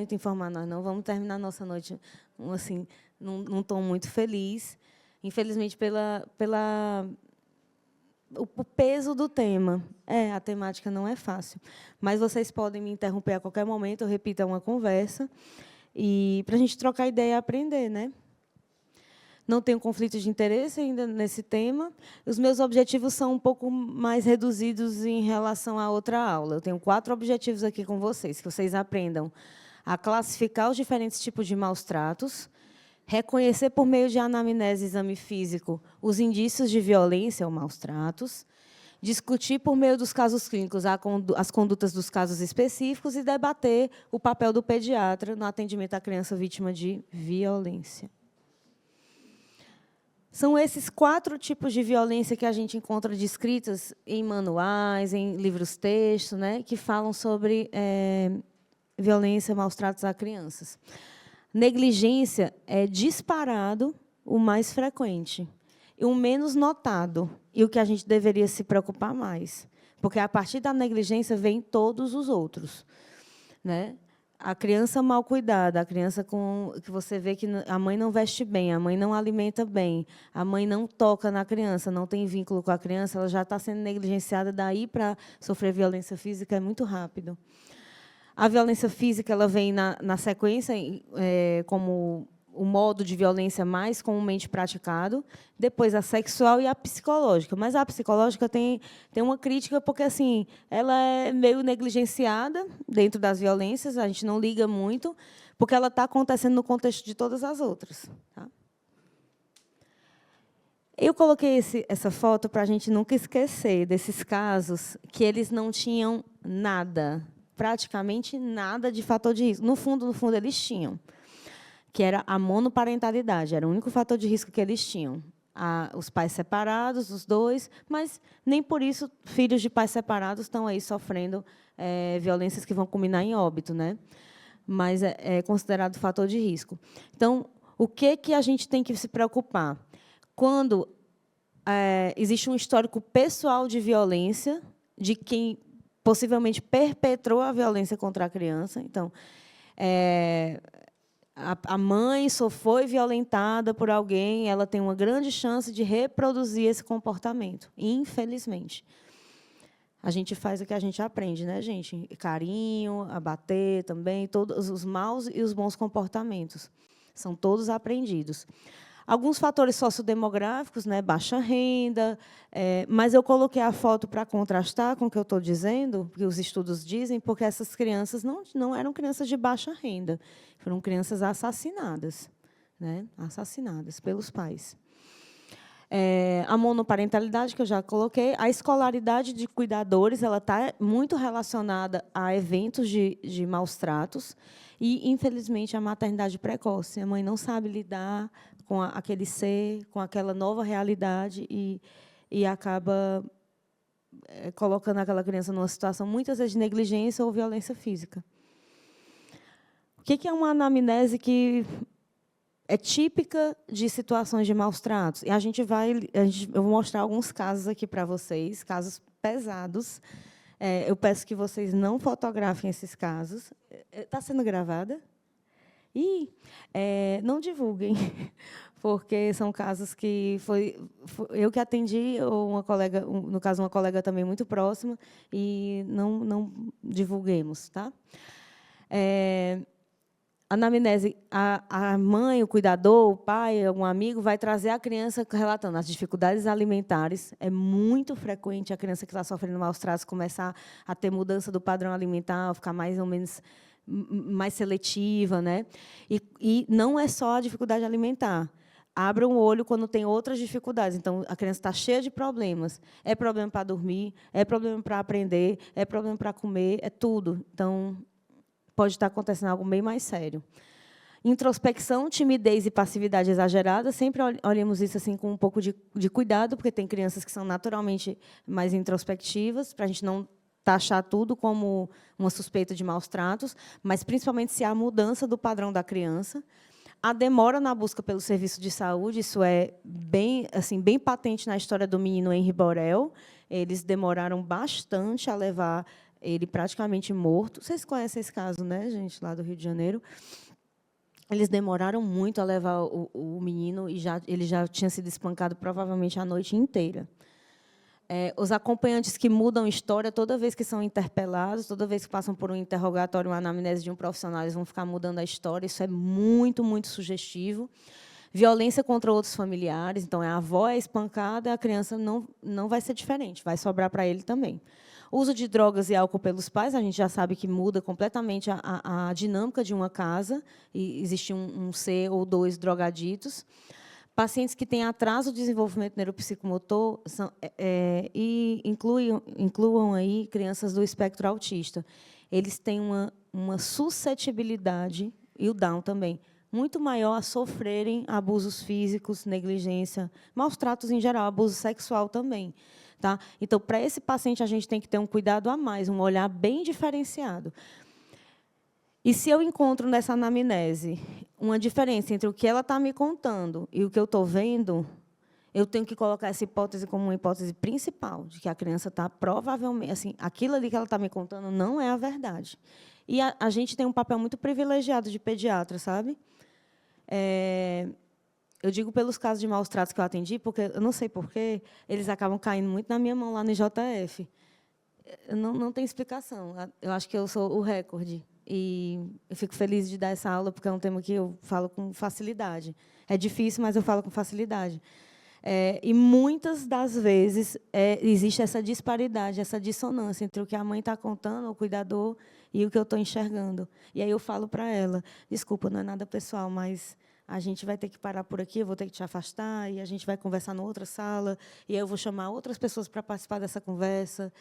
muito informar nós, não. Vamos terminar nossa noite assim, num tom muito feliz. Infelizmente, o peso do tema. A temática não é fácil. Mas vocês podem me interromper a qualquer momento, eu repito, é uma conversa, e para a gente trocar ideia e aprender, né? Não tenho conflito de interesse ainda nesse tema. Os meus objetivos são um pouco mais reduzidos em relação à outra aula. Eu tenho 4 objetivos aqui com vocês, que vocês aprendam a classificar os diferentes tipos de maus-tratos, reconhecer por meio de anamnese e exame físico os indícios de violência ou maus-tratos, discutir por meio dos casos clínicos as condutas dos casos específicos e debater o papel do pediatra no atendimento à criança vítima de violência. São esses 4 tipos de violência que a gente encontra descritas em manuais, em livros-textos, né, que falam sobre violência, maus-tratos a crianças. Negligência é disparado o mais frequente, e o menos notado, e o que a gente deveria se preocupar mais, porque a partir da negligência vem todos os outros, né? A criança mal cuidada, a criança que você vê que a mãe não veste bem, a mãe não alimenta bem, a mãe não toca na criança, não tem vínculo com a criança, ela já está sendo negligenciada, daí para sofrer violência física é muito rápido. A violência física ela vem na sequência como o modo de violência mais comumente praticado, depois a sexual e a psicológica. Mas a psicológica tem uma crítica, porque assim, ela é meio negligenciada dentro das violências, a gente não liga muito, porque ela está acontecendo no contexto de todas as outras. Tá? Eu coloquei essa foto para a gente nunca esquecer desses casos que eles não tinham nada, praticamente nada de fator de risco. No fundo, eles tinham, que era a monoparentalidade, era o único fator de risco que eles tinham. Os pais separados, os dois, mas nem por isso filhos de pais separados estão aí sofrendo violências que vão culminar em óbito, né? Mas é considerado fator de risco. Então, o que a gente tem que se preocupar? Quando existe um histórico pessoal de violência, de quem possivelmente perpetrou a violência contra a criança. Então, a mãe só foi violentada por alguém, ela tem uma grande chance de reproduzir esse comportamento, infelizmente. A gente faz o que a gente aprende, né, gente? Carinho, abater também, todos os maus e os bons comportamentos. São todos aprendidos. Alguns fatores sociodemográficos, né, baixa renda, mas eu coloquei a foto para contrastar com o que eu estou dizendo, porque os estudos dizem, porque essas crianças não eram crianças de baixa renda, foram crianças assassinadas, né, assassinadas pelos pais. A monoparentalidade, que eu já coloquei, a escolaridade de cuidadores, ela está muito relacionada a eventos de maus-tratos e, infelizmente, a maternidade precoce. A mãe não sabe lidar com aquele ser, com aquela nova realidade e acaba colocando aquela criança numa situação, muitas vezes, de negligência ou violência física. O que é uma anamnese que é típica de situações de maus-tratos? E eu vou mostrar alguns casos aqui para vocês, casos pesados. Eu peço que vocês não fotografem esses casos. Está sendo gravada? Não divulguem, porque são casos que foi eu que atendi, ou uma colega, no caso, uma colega também muito próxima, e não divulguemos. Tá? Anamnese, a mãe, o cuidador, o pai, algum amigo, vai trazer a criança relatando as dificuldades alimentares. É muito frequente a criança que está sofrendo maus-tratos começar a ter mudança do padrão alimentar, ficar mais ou menos mais seletiva, né? E não é só a dificuldade alimentar. Abram o olho quando tem outras dificuldades. Então, a criança está cheia de problemas. É problema para dormir, é problema para aprender, é problema para comer, é tudo. Então, pode estar acontecendo algo bem mais sério. Introspecção, timidez e passividade exagerada, sempre olhamos isso assim com um pouco de cuidado, porque tem crianças que são naturalmente mais introspectivas, para a gente não taxar tudo como uma suspeita de maus-tratos, mas principalmente se há mudança do padrão da criança. A demora na busca pelo serviço de saúde, isso é bem patente na história do menino Henri Borel. Eles demoraram bastante a levar ele praticamente morto. Vocês conhecem esse caso, né, gente, lá do Rio de Janeiro? Eles demoraram muito a levar o menino e ele já tinha sido espancado provavelmente a noite inteira. Os acompanhantes que mudam história, toda vez que são interpelados, toda vez que passam por um interrogatório, uma anamnese de um profissional, eles vão ficar mudando a história. Isso é muito, muito sugestivo. Violência contra outros familiares. Então, a avó é espancada, a criança não vai ser diferente, vai sobrar para ele também. Uso de drogas e álcool pelos pais, a gente já sabe que muda completamente a dinâmica de uma casa, e existe um C ou dois drogaditos. Pacientes que têm atraso de desenvolvimento neuropsicomotor e incluam aí crianças do espectro autista. Eles têm uma suscetibilidade, e o Down também, muito maior a sofrerem abusos físicos, negligência, maus tratos em geral, abuso sexual também. Tá? Então, para esse paciente, a gente tem que ter um cuidado a mais, um olhar bem diferenciado. E se eu encontro nessa anamnese uma diferença entre o que ela está me contando e o que eu estou vendo, eu tenho que colocar essa hipótese como uma hipótese principal, de que a criança está provavelmente... Assim, aquilo ali que ela está me contando não é a verdade. E a gente tem um papel muito privilegiado de pediatra, sabe? Eu digo pelos casos de maus tratos que eu atendi, porque eu não sei porquê, eles acabam caindo muito na minha mão lá no IJF. Não tem explicação. Eu acho que eu sou o recorde. E eu fico feliz de dar essa aula, porque é um tema que eu falo com facilidade. É difícil, mas eu falo com facilidade. E, muitas das vezes, existe essa disparidade, essa dissonância entre o que a mãe está contando, o cuidador, e o que eu estou enxergando. E aí eu falo para ela, desculpa, não é nada pessoal, mas a gente vai ter que parar por aqui, eu vou ter que te afastar, e a gente vai conversar em outra sala, e aí eu vou chamar outras pessoas para participar dessa conversa.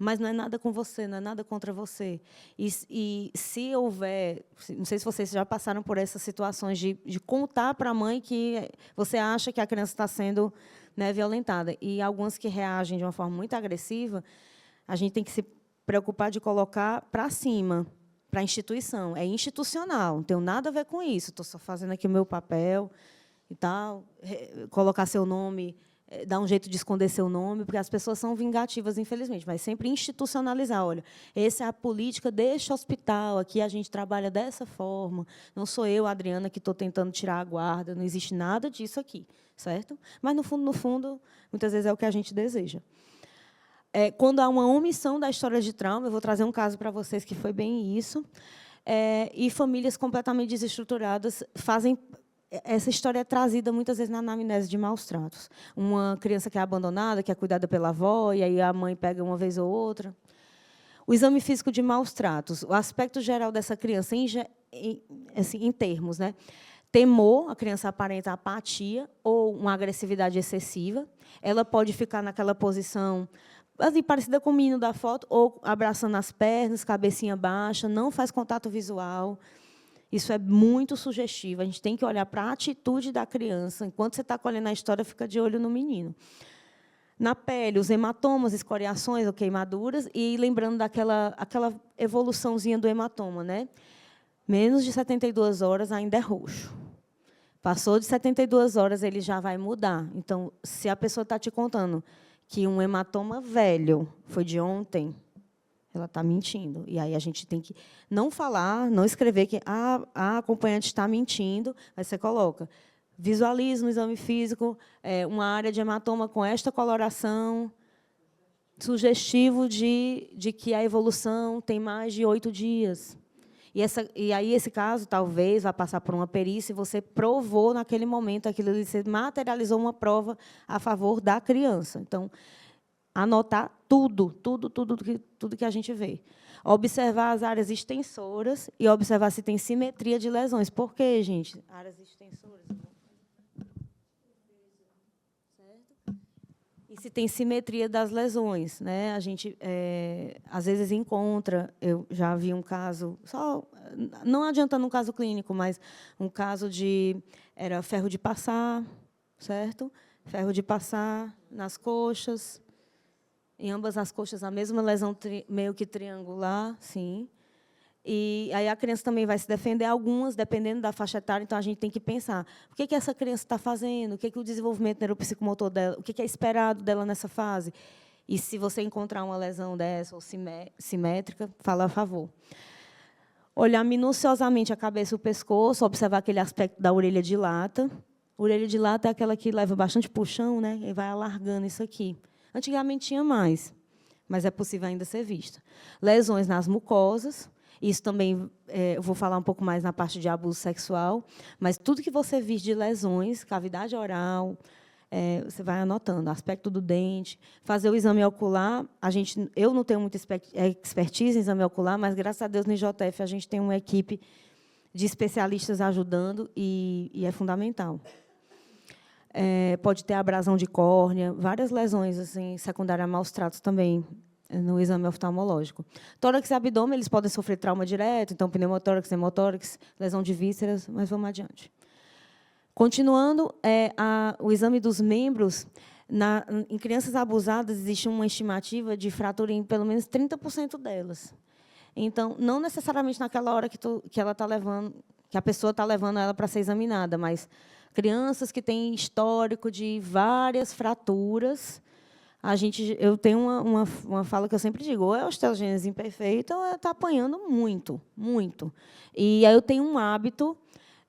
Mas não é nada com você, não é nada contra você. E se houver... Não sei se vocês já passaram por essas situações de contar para a mãe que você acha que a criança está sendo, né, violentada. E algumas que reagem de uma forma muito agressiva, a gente tem que se preocupar de colocar para cima, para a instituição. É institucional, não tem nada a ver com isso. Estou só fazendo aqui o meu papel e tal. Colocar seu nome... dar um jeito de esconder seu nome, porque as pessoas são vingativas, infelizmente, mas sempre institucionalizar. Olha, essa é a política deste hospital, aqui a gente trabalha dessa forma, não sou eu, Adriana, que estou tentando tirar a guarda, não existe nada disso aqui, certo? Mas, no fundo, muitas vezes é o que a gente deseja. Quando há uma omissão da história de trauma, eu vou trazer um caso para vocês que foi bem isso, e famílias completamente desestruturadas fazem... Essa história é trazida muitas vezes na anamnese de maus tratos. Uma criança que é abandonada, que é cuidada pela avó, e aí a mãe pega uma vez ou outra. O exame físico de maus tratos, o aspecto geral dessa criança, em termos, né? Temor, a criança aparenta apatia ou uma agressividade excessiva. Ela pode ficar naquela posição assim, parecida com o menino da foto, ou abraçando as pernas, cabecinha baixa, não faz contato visual. Isso é muito sugestivo. A gente tem que olhar para a atitude da criança. Enquanto você está colhendo a história, fica de olho no menino. Na pele, os hematomas, escoriações ou queimaduras, e lembrando daquela evoluçãozinha do hematoma, né? Menos de 72 horas ainda é roxo. Passou de 72 horas, ele já vai mudar. Então, se a pessoa está te contando que um hematoma velho foi de ontem, ela está mentindo. E aí a gente tem que não falar, não escrever que a acompanhante está mentindo, mas você coloca, visualiza no exame físico uma área de hematoma com esta coloração, sugestivo de que a evolução tem mais de 8 dias. E aí esse caso, talvez, vai passar por uma perícia e você provou naquele momento aquilo ali, você materializou uma prova a favor da criança. Então, anotar tudo que a gente vê. Observar as áreas extensoras e observar se tem simetria de lesões. Por quê, gente? Áreas extensoras. Certo? E se tem simetria das lesões, né? A gente, às vezes, encontra... Eu já vi um caso, não adiantando um caso clínico, mas um caso era ferro de passar, certo? Ferro de passar nas coxas. Em ambas as coxas, a mesma lesão meio que triangular, sim. E aí a criança também vai se defender, algumas, dependendo da faixa etária, então a gente tem que pensar o que essa criança está fazendo, o que o desenvolvimento neuropsicomotor dela, o que é esperado dela nessa fase. E, se você encontrar uma lesão dessa, ou simétrica, fala a favor. Olhar minuciosamente a cabeça e o pescoço, observar aquele aspecto da orelha de lata. A orelha de lata é aquela que leva bastante puxão, né, e vai alargando isso aqui. Antigamente tinha mais, mas é possível ainda ser vista. Lesões nas mucosas. Isso também, eu vou falar um pouco mais na parte de abuso sexual, mas tudo que você vir de lesões, cavidade oral, você vai anotando, aspecto do dente, fazer o exame ocular. Eu não tenho muita expertise em exame ocular, mas, graças a Deus, no IJF a gente tem uma equipe de especialistas ajudando e é fundamental. Pode ter abrasão de córnea, várias lesões assim, secundárias a maus tratos também, no exame oftalmológico. Tórax e abdômen, eles podem sofrer trauma direto, então pneumotórax, hemotórax, lesão de vísceras, mas vamos adiante. Continuando, o exame dos membros, em crianças abusadas, existe uma estimativa de fratura em pelo menos 30% delas. Então, não necessariamente naquela hora que ela está levando, que a pessoa está levando ela para ser examinada, mas crianças que têm histórico de várias fraturas. Eu tenho uma fala que eu sempre digo: ou é osteogênese imperfeita ou está apanhando muito, muito. E aí eu tenho um hábito,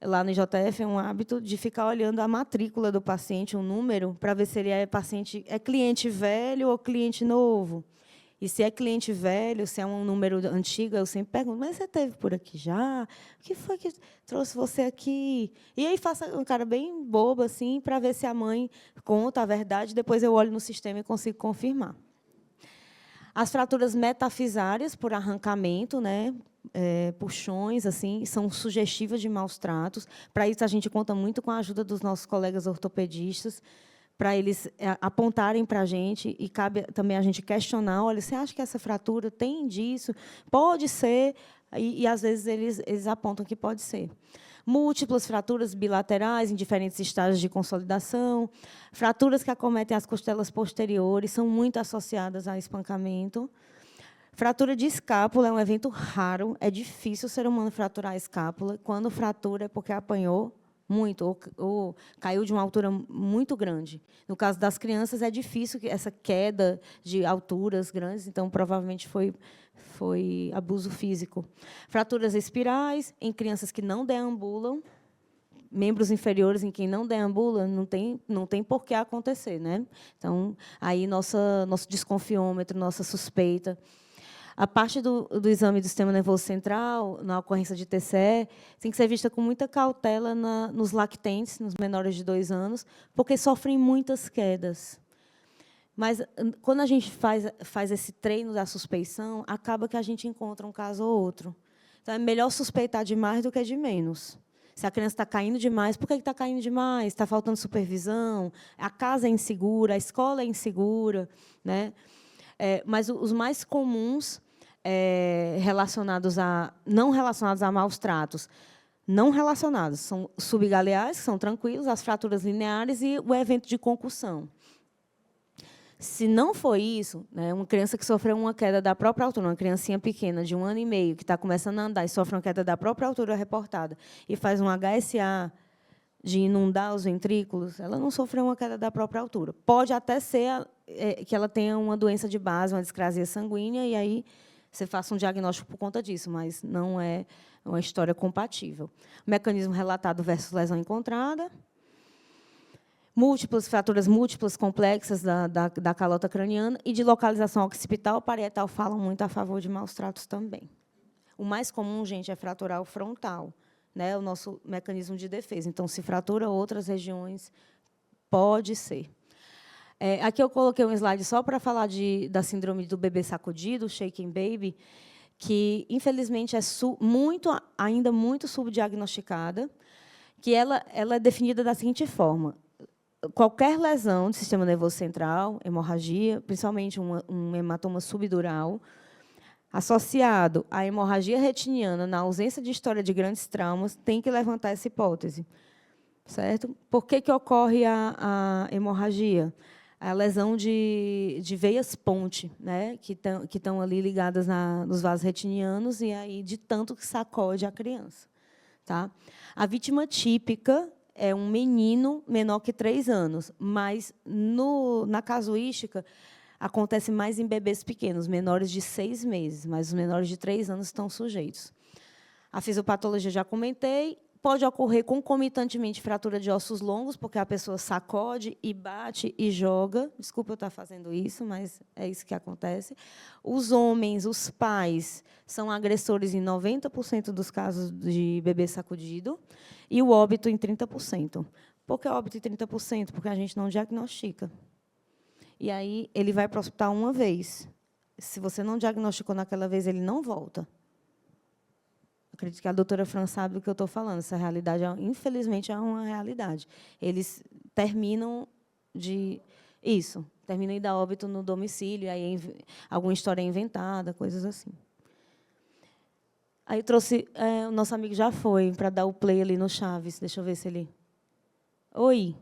lá no IJF, um hábito de ficar olhando a matrícula do paciente, um número, para ver se ele é cliente velho ou cliente novo. E, se é cliente velho, se é um número antigo, eu sempre pergunto: mas você esteve por aqui já? O que foi que trouxe você aqui? E aí faço um cara bem bobo, assim, para ver se a mãe conta a verdade. Depois eu olho no sistema e consigo confirmar. As fraturas metafisárias por arrancamento, né, puxões, assim, são sugestivas de maus tratos. Para isso, a gente conta muito com a ajuda dos nossos colegas ortopedistas, para eles apontarem para a gente, e cabe também a gente questionar: olha, você acha que essa fratura tem disso? Pode ser, e às vezes eles apontam que pode ser. Múltiplas fraturas bilaterais em diferentes estágios de consolidação, fraturas que acometem as costelas posteriores, são muito associadas a espancamento. Fratura de escápula é um evento raro, é difícil o ser humano fraturar a escápula. Quando fratura é porque apanhou muito, ou caiu de uma altura muito grande. No caso das crianças, é difícil essa queda de alturas grandes, então, provavelmente, foi abuso físico. Fraturas espirais em crianças que não deambulam, membros inferiores em quem não deambula, não tem por que acontecer, né? Então, aí nosso desconfiômetro, nossa suspeita. A parte do exame do sistema nervoso central, na ocorrência de TCE, tem que ser vista com muita cautela nos lactentes, nos menores de 2 anos, porque sofrem muitas quedas. Mas, quando a gente faz esse treino da suspeição, acaba que a gente encontra um caso ou outro. Então, é melhor suspeitar de mais do que de menos. Se a criança está caindo demais, por que está caindo demais? Está faltando supervisão? A casa é insegura, a escola é insegura, né? Mas os mais comuns, não relacionados a maus tratos, não relacionados, são subgaleais, que são tranquilos, as fraturas lineares e o evento de concussão. Se não for isso, né, uma criança que sofreu uma queda da própria altura, uma criancinha pequena, de 1 ano e meio, que está começando a andar e sofre uma queda da própria altura reportada, e faz um HSA de inundar os ventrículos, ela não sofreu uma queda da própria altura. Pode até ser que ela tenha uma doença de base, uma discrasia sanguínea, e aí você faça um diagnóstico por conta disso, mas não é uma história compatível. Mecanismo relatado versus lesão encontrada. Fraturas múltiplas complexas da calota craniana e de localização occipital, parietal, falam muito a favor de maus tratos também. O mais comum, gente, é fraturar o frontal, né, o nosso mecanismo de defesa. Então, se fratura outras regiões, pode ser. Aqui eu coloquei um slide só para falar da síndrome do bebê sacudido, shaken baby, que, infelizmente, é ainda muito subdiagnosticada, que ela é definida da seguinte forma: qualquer lesão do sistema nervoso central, hemorragia, principalmente um hematoma subdural, associado à hemorragia retiniana, na ausência de história de grandes traumas, tem que levantar essa hipótese. Certo? Por que ocorre a hemorragia? A lesão de veias ponte, né, que estão ali ligadas nos vasos retinianos, e aí de tanto que sacode a criança. Tá? A vítima típica é um menino menor que 3 anos, mas, na casuística, Acontece mais em bebês pequenos, menores de 6 meses, mas os menores de 3 anos estão sujeitos. A fisiopatologia já comentei. Pode ocorrer concomitantemente fratura de ossos longos, porque a pessoa sacode e bate e joga. Desculpa eu estar fazendo isso, mas é isso que acontece. Os homens, os pais, são agressores em 90% dos casos de bebê sacudido e o óbito em 30%. Por que óbito em 30%? Porque a gente não diagnostica. E aí ele vai para o hospital uma vez. Se você não diagnosticou naquela vez, ele não volta. Acredito que a doutora Fran sabe do que eu estou falando. Essa realidade, infelizmente, é uma realidade. Eles terminam de... Isso, terminam de dar óbito no domicílio, aí alguma história é inventada, coisas assim. Aí eu trouxe... o nosso amigo já foi para dar o play ali no Chaves. Deixa eu ver se ele... Oi.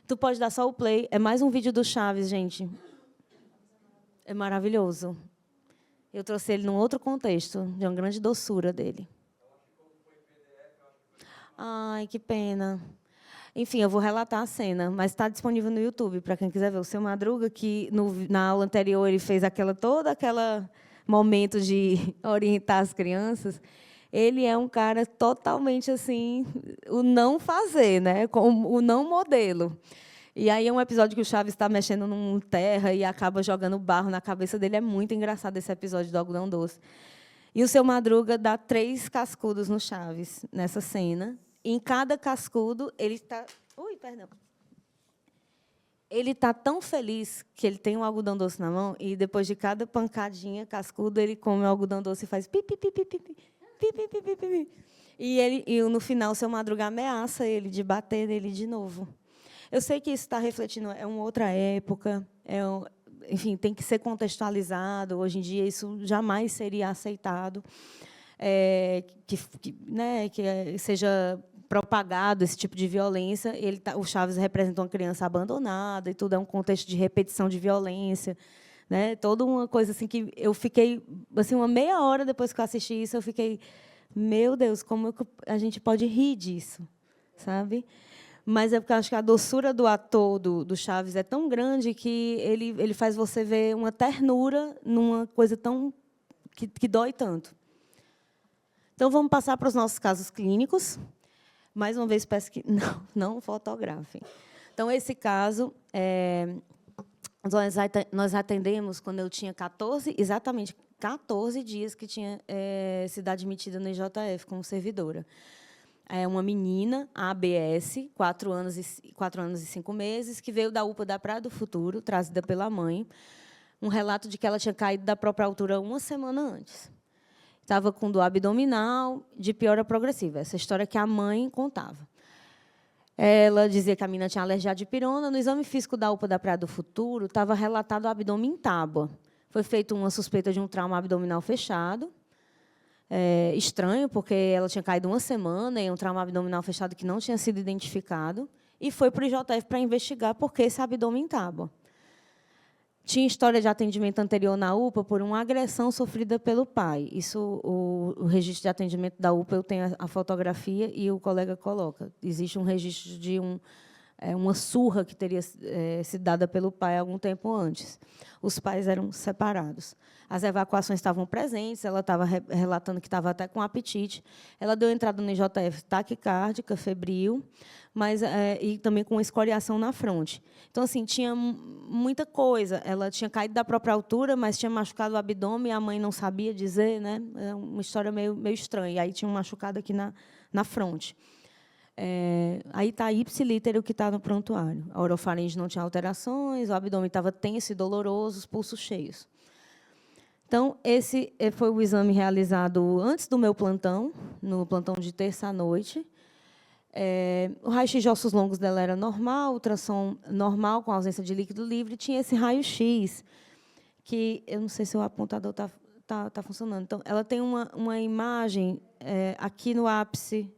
Tu pode dar só o play. É mais um vídeo do Chaves, gente. É maravilhoso. Eu trouxe ele num outro contexto, de uma grande doçura dele. Ai, que pena. Enfim, eu vou relatar a cena, mas está disponível no YouTube, para quem quiser ver. O Seu Madruga, que na aula anterior ele fez todo aquele momento de orientar as crianças, ele é um cara totalmente assim, o não fazer, né? O não modelo. E aí é um episódio que o Chaves está mexendo num terra e acaba jogando barro na cabeça dele. É muito engraçado esse episódio do Algodão Doce. E o Seu Madruga dá 3 cascudos no Chaves, nessa cena. Em cada cascudo, ele está... Ui, perdão. Ele está tão feliz que ele tem um algodão doce na mão e, depois de cada pancadinha, cascudo, ele come o algodão doce e faz pi, pi, pi, pi, pi, pi, pi, pi, pi, pi, pi. E, no final, o Seu Madruga ameaça ele de bater nele de novo. Eu sei que isso está refletindo, é uma outra época, enfim, tem que ser contextualizado. Hoje em dia, isso jamais seria aceitado, que seja propagado esse tipo de violência. O Chaves representa uma criança abandonada e tudo, é um contexto de repetição de violência, né? Toda uma coisa assim que eu fiquei assim, uma meia hora depois que eu assisti isso, eu fiquei, meu Deus, como a gente pode rir disso, sabe? Mas é porque eu acho que a doçura do ator do Chaves é tão grande que ele faz você ver uma ternura numa coisa tão que dói tanto. Então, vamos passar para os nossos casos clínicos. Mais uma vez, peço que não fotografem. Então, esse caso, nós atendemos quando eu tinha exatamente 14 dias que tinha sido admitida no IJF como servidora. É uma menina, ABS, 4 anos e 5 meses, que veio da UPA da Praia do Futuro, trazida pela mãe, um relato de que ela tinha caído da própria altura uma semana antes. Estava com dor abdominal, de piora progressiva. Essa história que a mãe contava. Ela dizia que a menina tinha alergia à dipirona. No exame físico da UPA da Praia do Futuro, estava relatado o abdômen em tábua. Foi feita uma suspeita de um trauma abdominal fechado. Estranho, porque ela tinha caído uma semana e um trauma abdominal fechado que não tinha sido identificado. E foi para o IJF para investigar por que esse abdômen em tábua. Tinha história de atendimento anterior na UPA por uma agressão sofrida pelo pai. Isso, o registro de atendimento da UPA, eu tenho a fotografia e o colega coloca. Existe um registro de uma surra que teria sido dada pelo pai algum tempo antes. Os pais eram separados. As evacuações estavam presentes, ela estava relatando que estava até com apetite. Ela deu entrada no IJF taquicárdica, febril, mas e também com escoriação na fronte. Então, assim, tinha muita coisa. Ela tinha caído da própria altura, mas tinha machucado o abdômen, e a mãe não sabia dizer, né? É uma história meio estranha. E aí tinha um machucado aqui na fronte. Aí está a ipsilítero que está no prontuário. A orofaringe não tinha alterações, o abdômen estava tenso e doloroso, os pulsos cheios. Então, esse foi o exame realizado antes do meu plantão, no plantão de terça à noite. O raio-x de ossos longos dela era normal, ultrassom normal, com ausência de líquido livre. Tinha esse raio-x, que eu não sei se o apontador está funcionando. Então, ela tem uma imagem aqui no ápice,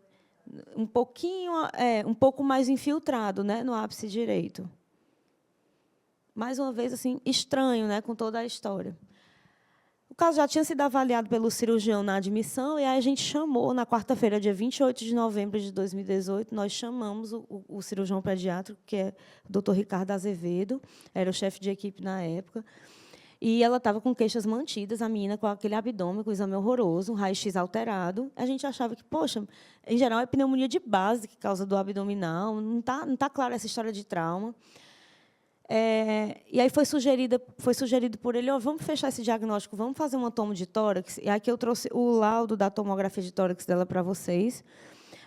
um pouco mais infiltrado, né, no ápice direito. Mais uma vez, assim, estranho, né, com toda a história. O caso já tinha sido avaliado pelo cirurgião na admissão, e aí a gente chamou, na quarta-feira, dia 28 de novembro de 2018, nós chamamos o cirurgião pediátrico, que é o Dr. Ricardo Azevedo, era o chefe de equipe na época. E ela estava com queixas mantidas, a menina com aquele abdômen, com o exame horroroso, um raio-x alterado. A gente achava que, poxa, em geral, é pneumonia de base que causa dor abdominal, não tá clara essa história de trauma. E aí foi sugerido por ele, vamos fechar esse diagnóstico, vamos fazer uma tomo de tórax. E aqui eu trouxe o laudo da tomografia de tórax dela para vocês.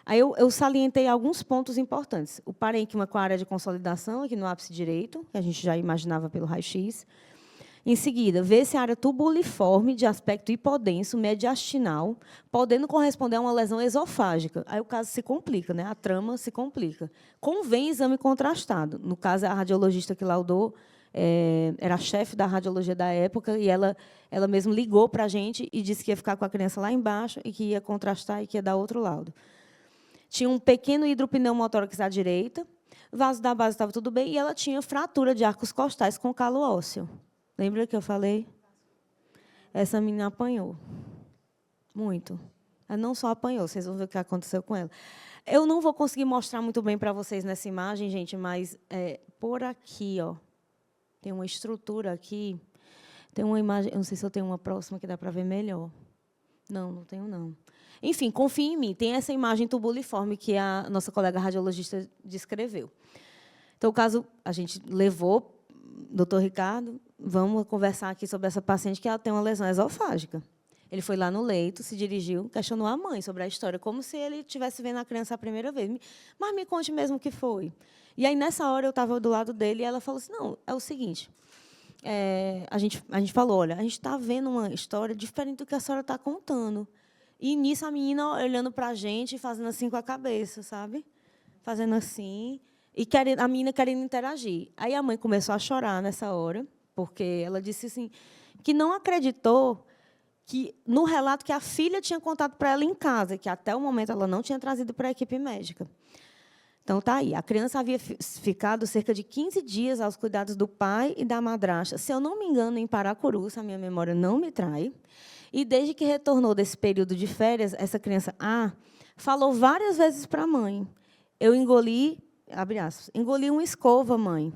Aí eu salientei alguns pontos importantes. O parênquima com a área de consolidação, aqui no ápice direito, que a gente já imaginava pelo raio-x. Em seguida, vê-se a área tubuliforme, de aspecto hipodenso, mediastinal, podendo corresponder a uma lesão esofágica. Aí o caso se complica, né? A trama se complica. Convém exame contrastado. No caso, a radiologista que laudou era a chefe da radiologia da época, e ela mesma ligou para a gente e disse que ia ficar com a criança lá embaixo e que ia contrastar e que ia dar outro laudo. Tinha um pequeno hidropneumotórax à direita, vaso da base estava tudo bem, e ela tinha fratura de arcos costais com calo ósseo. Lembra que eu falei? Essa menina apanhou. Muito. Ela não só apanhou, vocês vão ver o que aconteceu com ela. Eu não vou conseguir mostrar muito bem para vocês nessa imagem, gente, mas por aqui, tem uma estrutura aqui. Tem uma imagem, eu não sei se eu tenho uma próxima que dá para ver melhor. Não tenho, não. Enfim, confie em mim. Tem essa imagem tubuliforme que a nossa colega radiologista descreveu. Então, o caso, a gente levou, doutor Ricardo, vamos conversar aqui sobre essa paciente que ela tem uma lesão esofágica. Ele foi lá no leito, se dirigiu, questionou a mãe sobre a história, como se ele estivesse vendo a criança a primeira vez. Mas me conte mesmo o que foi. E aí, nessa hora, eu estava do lado dele e ela falou assim, não, é o seguinte, a gente falou, olha, a gente está vendo uma história diferente do que a senhora está contando. E, nisso, a menina olhando para a gente e fazendo assim com a cabeça, sabe? Fazendo assim, e a menina querendo interagir. Aí a mãe começou a chorar nessa hora, porque ela disse assim, que não acreditou que no relato que a filha tinha contado para ela em casa, que até o momento ela não tinha trazido para a equipe médica. Então, está aí. A criança havia ficado cerca de 15 dias aos cuidados do pai e da madrasta, se eu não me engano, em Paracuru, se a minha memória não me trai. E, desde que retornou desse período de férias, essa criança falou várias vezes para a mãe, eu engoli, abre aspas, engoli uma escova, mãe.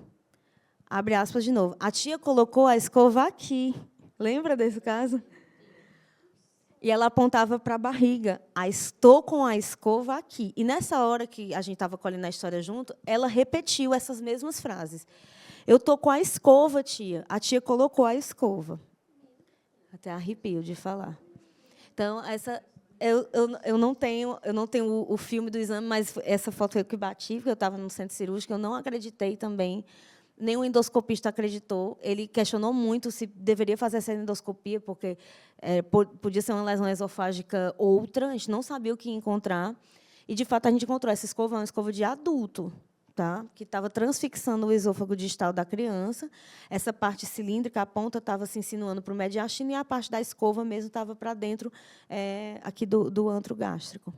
Abre aspas de novo. A tia colocou a escova aqui. Lembra desse caso? E ela apontava para a barriga. Estou com a escova aqui. E, nessa hora que a gente estava colhendo a história junto, ela repetiu essas mesmas frases. Eu estou com a escova, tia. A tia colocou a escova. Até arrepio de falar. Então, eu não tenho o filme do exame, mas essa foto eu que bati, porque eu estava no centro cirúrgico, eu não acreditei também. Nem o endoscopista acreditou. Ele questionou muito se deveria fazer essa endoscopia, porque podia ser uma lesão esofágica outra, a gente não sabia o que encontrar. E, de fato, a gente encontrou essa escova, uma escova de adulto, tá? Que estava transfixando o esôfago distal da criança. Essa parte cilíndrica, a ponta estava se insinuando para o mediastino, e a parte da escova mesmo estava para dentro aqui do antro gástrico.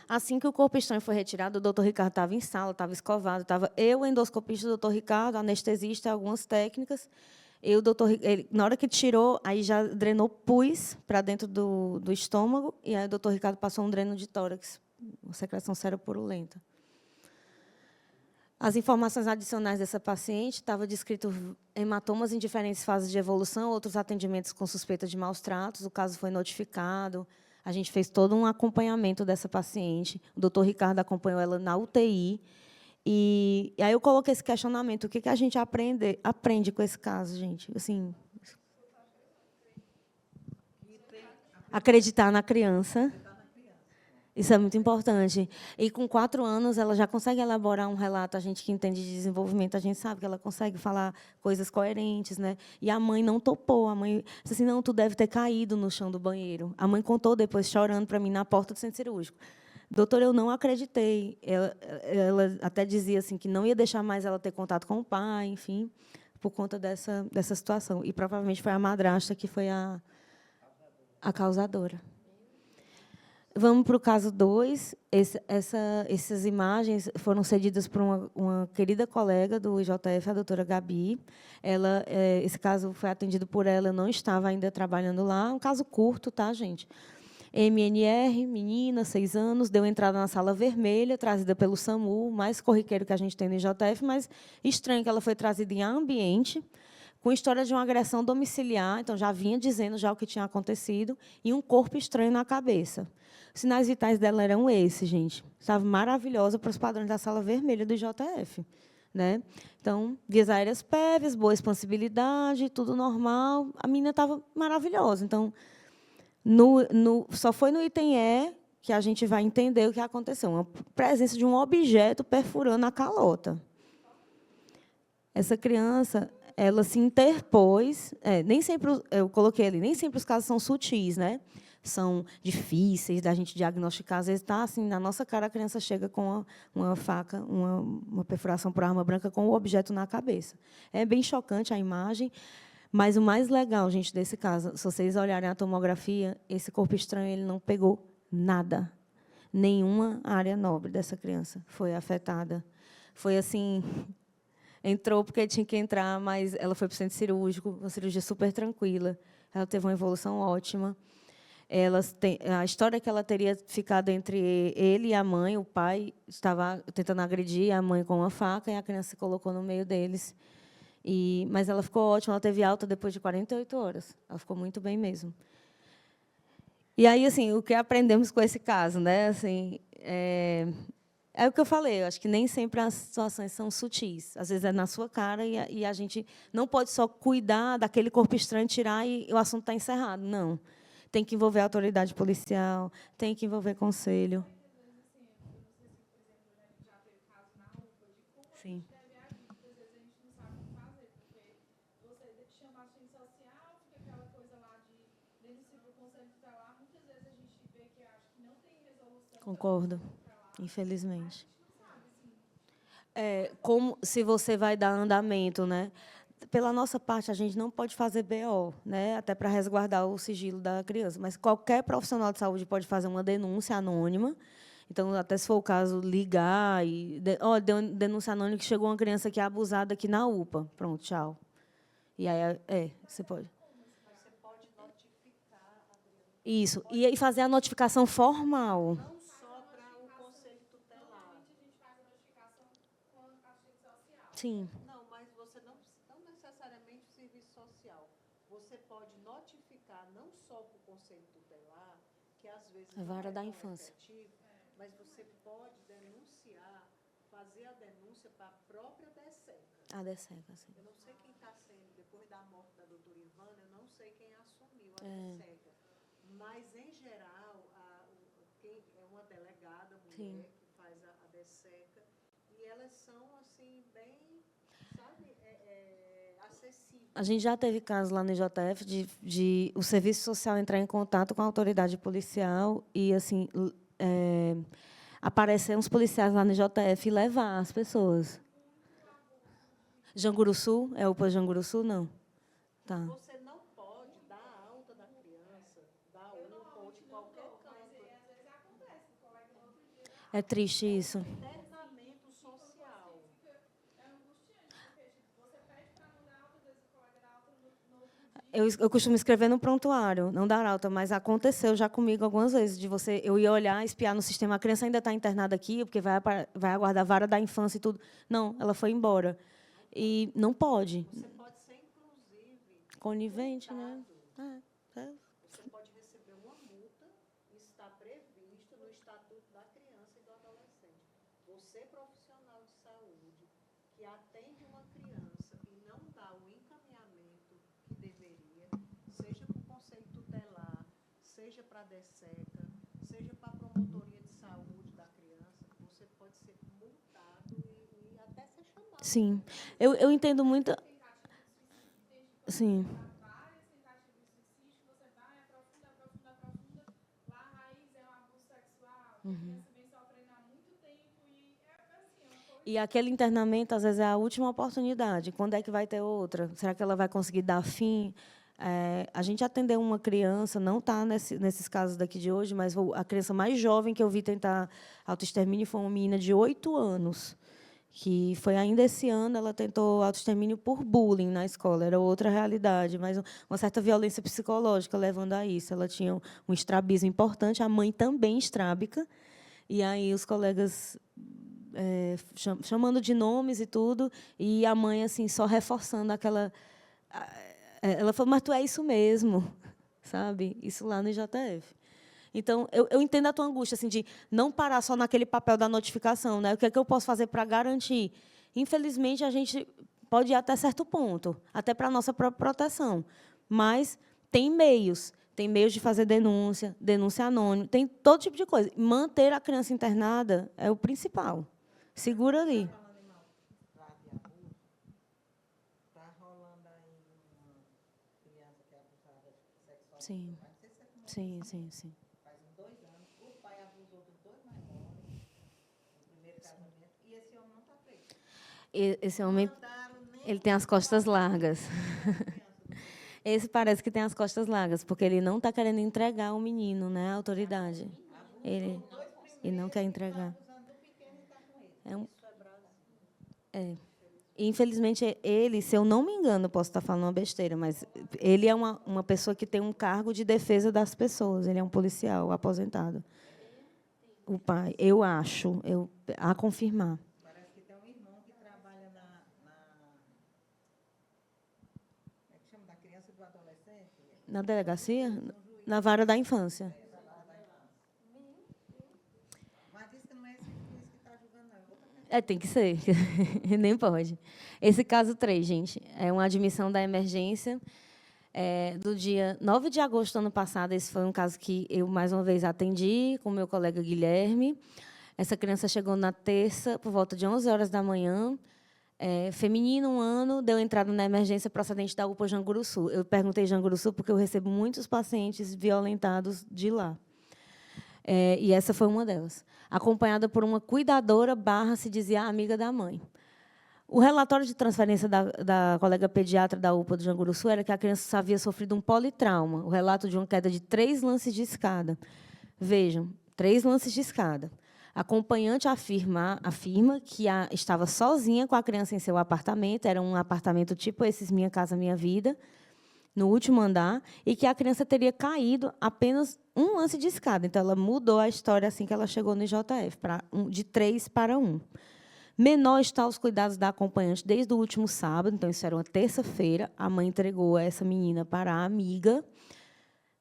Assim que o corpo estranho foi retirado, o doutor Ricardo estava em sala, estava escovado, estava eu, o endoscopista, o doutor Ricardo, anestesista, algumas técnicas. E o doutor, na hora que tirou, aí já drenou pus para dentro do estômago, e aí o doutor Ricardo passou um dreno de tórax, uma secreção seropurulenta. As informações adicionais dessa paciente estavam descritos hematomas em diferentes fases de evolução, outros atendimentos com suspeita de maus tratos, o caso foi notificado. A gente fez todo um acompanhamento dessa paciente. O doutor Ricardo acompanhou ela na UTI. E aí eu coloquei esse questionamento. O que a gente aprende com esse caso, gente? Assim, acreditar na criança. Isso é muito importante. E, com 4 anos, ela já consegue elaborar um relato. A gente que entende de desenvolvimento, a gente sabe que ela consegue falar coisas coerentes, né? E a mãe não topou. A mãe disse assim, não, tu deve ter caído no chão do banheiro. A mãe contou depois, chorando para mim, na porta do centro cirúrgico. Doutor, eu não acreditei. Ela até dizia assim, que não ia deixar mais ela ter contato com o pai, enfim, por conta dessa situação. E, provavelmente, foi a madrasta que foi a causadora. Vamos para o caso 2. Essas imagens foram cedidas por uma querida colega do IJF, a doutora Gabi. Esse caso foi atendido por ela, eu não estava ainda trabalhando lá. É um caso curto, tá, gente? MNR, menina, 6 anos, deu entrada na sala vermelha, trazida pelo SAMU, mais corriqueiro que a gente tem no IJF, mas estranho que ela foi trazida em ambiente, com história de uma agressão domiciliar, então já vinha dizendo já o que tinha acontecido, e um corpo estranho na cabeça. Os sinais vitais dela eram esses, gente. Estava maravilhosa para os padrões da sala vermelha do IJF. Né? Então, vias aéreas prévias, boa expansibilidade, tudo normal. A menina estava maravilhosa. Então, só foi no item E que a gente vai entender o que aconteceu. A presença de um objeto perfurando a calota. Essa criança, ela se interpôs. Nem sempre, eu coloquei ali, nem sempre os casos são sutis, né? São difíceis da gente diagnosticar. Às vezes está assim, na nossa cara, a criança chega com uma faca, uma perfuração por arma branca com o objeto na cabeça. É bem chocante a imagem, mas o mais legal, gente, desse caso, se vocês olharem a tomografia, esse corpo estranho ele não pegou nada. Nenhuma área nobre dessa criança foi afetada. Foi assim, entrou porque tinha que entrar, mas ela foi para o centro cirúrgico, uma cirurgia super tranquila. Ela teve uma evolução ótima. A história que ela teria ficado entre ele e a mãe, o pai estava tentando agredir a mãe com uma faca e a criança se colocou no meio deles. Mas ela ficou ótima, ela teve alta depois de 48 horas. Ela ficou muito bem mesmo. E aí, assim, o que aprendemos com esse caso, né? Assim, é o que eu falei. Eu acho que nem sempre as situações são sutis. Às vezes é na sua cara e a gente não pode só cuidar daquele corpo estranho, tirar e o assunto está encerrado. Não. Tem que envolver a autoridade policial, tem que envolver conselho. Sim. Concordo, infelizmente. Como se você vai dar andamento, né? Pela nossa parte, a gente não pode fazer BO, né? Até para resguardar o sigilo da criança. Mas qualquer profissional de saúde pode fazer uma denúncia anônima. Então, até se for o caso, ligar e... deu uma denúncia anônima que chegou uma criança que é abusada aqui na UPA. Pronto, tchau. E aí, você pode. Você pode notificar, Adriana. Isso. E aí fazer a notificação formal. Não só para o conselho tutelar. Normalmente a gente faz a notificação com a assistente social. Sim. Não, mas você não necessariamente o serviço social. Você pode notificar não só para o conselho tutelar, que às vezes A vara não é da tão infância. efetivo, mas você pode denunciar, fazer a denúncia para a própria DSECA. A DSECA, sim. Eu não sei quem está sendo, depois da morte da doutora Ivana, eu não sei quem assumiu a DSECA. Mas, em geral, quem é uma delegada mulher Sim. que faz a DSECA, e elas são, assim, bem, sabe, acessíveis. A gente já teve casos lá no IJF de o serviço social entrar em contato com a autoridade policial e, assim, aparecer uns policiais lá no IJF e levar as pessoas. Janguruçu? É o posto Janguruçu? Não. Tá. Você não pode dar a alta da criança, da UPA ou de qualquer canto. Às vezes acontece, o colega no outro dia. É triste isso. Internamento social. É angustiante, porque tipo, você pede para não dar alta, às vezes o colega dá alta no outro dia. Eu costumo escrever no prontuário, não dar alta, mas aconteceu já comigo algumas vezes, eu ia olhar, espiar no sistema, a criança ainda está internada aqui, porque vai aguardar a vara da infância e tudo. Não, ela foi embora. E não pode. Você pode ser, inclusive, Conivente, né? Você pode receber uma multa, está previsto no Estatuto da Criança e do Adolescente. Você, profissional de saúde, que atende uma criança e não dá o encaminhamento que deveria, seja para o Conselho Tutelar, seja para a DSECA, seja para a Promotoria de Saúde da criança, você pode ser multado e até ser chamado. Sim. Eu entendo muito. Sim. Várias tentativas de suicídio, você vai, aprofunda. Lá a raiz é um abuso sexual. A criança vem sofrendo há muito tempo e assim, uma coisa. E aquele internamento, às vezes, é a última oportunidade. Quando é que vai ter outra? Será que ela vai conseguir dar fim? A gente atendeu uma criança, não está nesses casos daqui de hoje, mas a criança mais jovem que eu vi tentar autoextermínio foi uma menina de 8 anos, que foi ainda esse ano, ela tentou autoextermínio por bullying na escola, era outra realidade, mas uma certa violência psicológica levando a isso. Ela tinha um estrabismo importante, a mãe também estrábica, e aí os colegas chamando de nomes e tudo, e a mãe assim só reforçando Ela falou, mas tu é isso mesmo, sabe? Isso lá no IJF. Então, eu entendo a tua angústia, assim, de não parar só naquele papel da notificação, né? O que é que eu posso fazer para garantir? Infelizmente, a gente pode ir até certo ponto, até para a nossa própria proteção. Mas tem meios de fazer denúncia, denúncia anônima, tem todo tipo de coisa. Manter a criança internada é o principal. Segura ali. Falando em maltrato e abuso, está rolando aí uma criança que é abusada sexualmente. Sim, Não sei se você conhece, sim. faz uns 2 anos. O pai abusou dos 2 mais novos no primeiro casamento e esse homem não está preso. Esse homem, Mandaram nem ele tem as costas largas. a criança do Esse parece que tem as costas largas, porque ele não está querendo entregar o menino, né, à autoridade. Ele não quer entregar. abusando do pequeno e está com ele. É um, Isso é Brasil. infelizmente, ele, se eu não me engano, posso estar falando uma besteira, mas ele é uma pessoa que tem um cargo de defesa das pessoas. Ele é um policial aposentado. O pai, eu acho, a confirmar. Parece que tem um irmão que trabalha como é que chama? Da criança e do adolescente. Na delegacia? Na vara da infância. Mas diz que não é esse juiz que está julgando, não. É outra pessoa. Tem que ser. Nem pode. Esse caso 3, gente, é uma admissão da emergência do dia 9 de agosto do ano passado. Esse foi um caso que eu, mais uma vez, atendi com o meu colega Guilherme. Essa criança chegou na terça, por volta de 11 horas da manhã, feminino, 1 ano, deu entrada na emergência procedente da UPA Janguruçu. Eu perguntei Janguruçu porque eu recebo muitos pacientes violentados de lá. E essa foi uma delas. Acompanhada por uma cuidadora / se dizia amiga da mãe. O relatório de transferência da colega pediatra da UPA do Janguruçu era que a criança havia sofrido um politrauma, o relato de uma queda de 3 lances de escada. Vejam, 3 lances de escada. A acompanhante afirma que estava sozinha com a criança em seu apartamento, era um apartamento tipo esses Minha Casa Minha Vida, no último andar, e que a criança teria caído apenas 1 lance de escada. Então, ela mudou a história assim que ela chegou no IJF, de 3 para 1. Menor está aos cuidados da acompanhante desde o último sábado, então isso era uma terça-feira. A mãe entregou essa menina para a amiga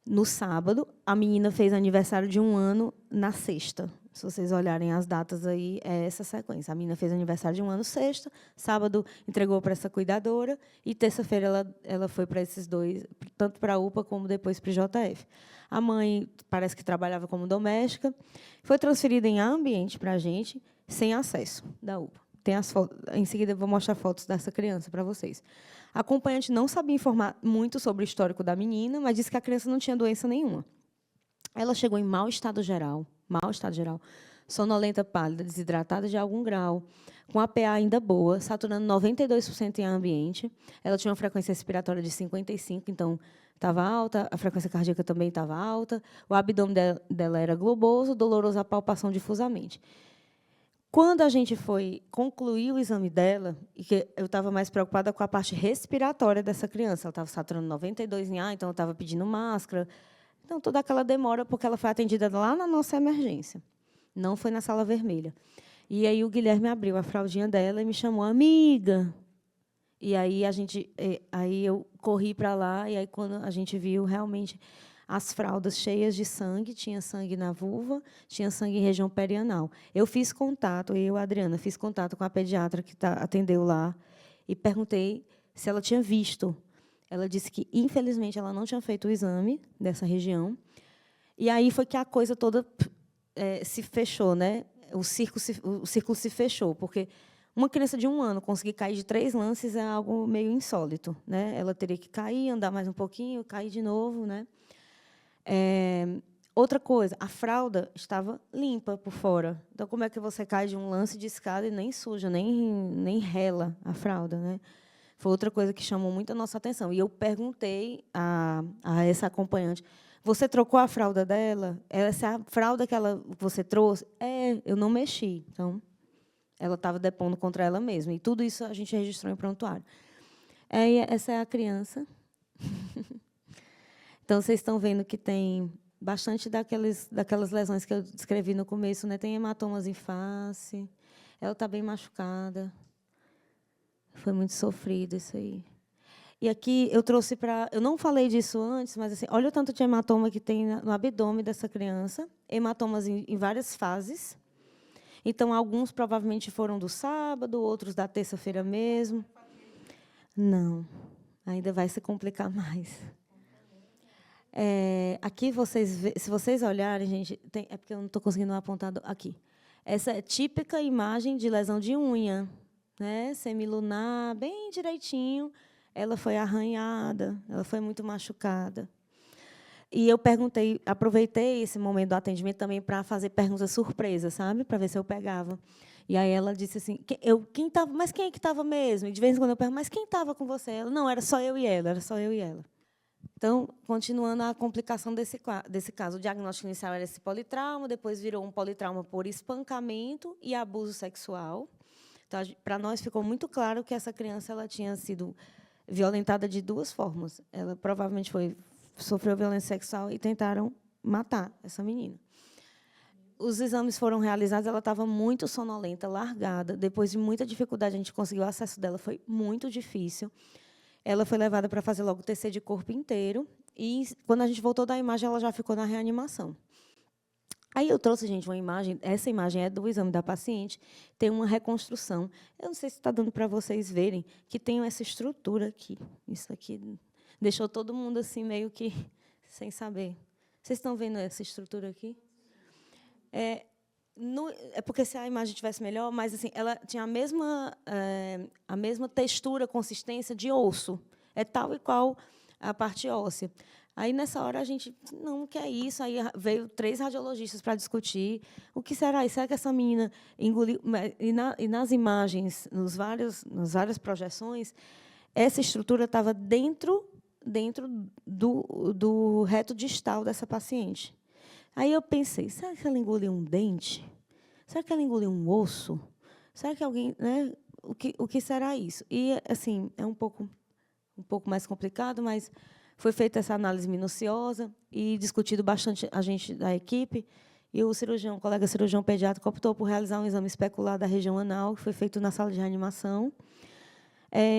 no sábado. A menina fez aniversário de 1 ano na sexta. Se vocês olharem as datas aí, é essa sequência. A menina fez aniversário de 1 ano sexta, sábado entregou para essa cuidadora e terça-feira ela foi para esses 2, tanto para a UPA como depois para o IJF. A mãe parece que trabalhava como doméstica, foi transferida em ambiente para a gente, sem acesso da UPA. Tem as fotos, em seguida eu vou mostrar fotos dessa criança para vocês. A acompanhante não sabia informar muito sobre o histórico da menina, mas disse que a criança não tinha doença nenhuma. Ela chegou em mau estado geral, sonolenta, pálida, desidratada de algum grau, com a PA ainda boa, saturando 92% em ambiente. Ela tinha uma frequência respiratória de 55, então estava alta, a frequência cardíaca também estava alta, o abdômen dela era globoso, doloroso a palpação difusamente. Quando a gente foi concluir o exame dela, e que eu estava mais preocupada com a parte respiratória dessa criança, ela estava saturando 92 em ar, então eu estava pedindo máscara. Então, toda aquela demora, porque ela foi atendida lá na nossa emergência. Não foi na sala vermelha. E aí o Guilherme abriu a fraldinha dela e me chamou, amiga. E aí aí eu corri para lá, e aí quando a gente viu realmente as fraldas cheias de sangue, tinha sangue na vulva, tinha sangue em região perianal. Eu, Adriana, fiz contato com a pediatra que atendeu lá e perguntei se ela tinha visto. Ela disse que, infelizmente, ela não tinha feito o exame dessa região. E aí foi que a coisa toda se fechou, né? O círculo se fechou, porque uma criança de 1 ano conseguir cair de 3 lances é algo meio insólito, né? Ela teria que cair, andar mais um pouquinho, cair de novo, né? Outra coisa, a fralda estava limpa por fora. Então, como é que você cai de um lance de escada e nem suja, nem rela a fralda, né? Foi outra coisa que chamou muito a nossa atenção. E eu perguntei a essa acompanhante, você trocou a fralda dela? Essa é a fralda que você trouxe? Eu não mexi. Então, ela estava depondo contra ela mesma. E tudo isso a gente registrou em prontuário. Essa é a criança. Então, vocês estão vendo que tem bastante daquelas lesões que eu descrevi no começo, né? Tem hematomas em face. Ela está bem machucada. Foi muito sofrido isso aí. E aqui eu trouxe para... Eu não falei disso antes, mas assim, olha o tanto de hematoma que tem no abdômen dessa criança. Hematomas em várias fases. Então, alguns provavelmente foram do sábado, outros da terça-feira mesmo. Não, ainda vai se complicar mais. Aqui, se vocês olharem, gente, é porque eu não estou conseguindo apontar aqui. Essa é típica imagem de lesão de unha, né? Semilunar, bem direitinho. Ela foi arranhada, ela foi muito machucada. E eu aproveitei esse momento do atendimento também para fazer perguntas surpresas, sabe? Para ver se eu pegava. E aí ela disse assim, mas quem é que estava mesmo? E de vez em quando eu pergunto, mas quem estava com você? Ela, não, era só eu e ela, era só eu e ela. Então, continuando a complicação desse caso, o diagnóstico inicial era esse politrauma, depois virou um politrauma por espancamento e abuso sexual. Então, para nós ficou muito claro que essa criança ela tinha sido violentada de duas formas. Ela provavelmente sofreu violência sexual e tentaram matar essa menina. Os exames foram realizados, ela estava muito sonolenta, largada. Depois de muita dificuldade, a gente conseguiu o acesso dela, foi muito difícil. Ela foi levada para fazer logo o TC de corpo inteiro. E, quando a gente voltou da imagem, ela já ficou na reanimação. Aí eu trouxe, gente, uma imagem. Essa imagem é do exame da paciente. Tem uma reconstrução. Eu não sei se está dando para vocês verem que tem essa estrutura aqui. Isso aqui deixou todo mundo assim meio que sem saber. Vocês estão vendo essa estrutura aqui? É porque se a imagem tivesse melhor, mas assim, ela tinha a mesma textura, consistência de osso. É tal e qual a parte óssea. Aí, nessa hora, a gente, não, o que é isso? Aí veio 3 radiologistas para discutir. O que será isso? Será que essa menina engoliu? E nas imagens, nas várias projeções, essa estrutura estava dentro do reto distal dessa paciente. Aí eu pensei, será que ela engoliu um dente? Será que ela engoliu um osso? Será que alguém... Né? O que será isso? E, assim, é um pouco mais complicado, mas foi feita essa análise minuciosa e discutido bastante a gente da equipe. E o colega cirurgião pediátrico, optou por realizar um exame especular da região anal, que foi feito na sala de reanimação.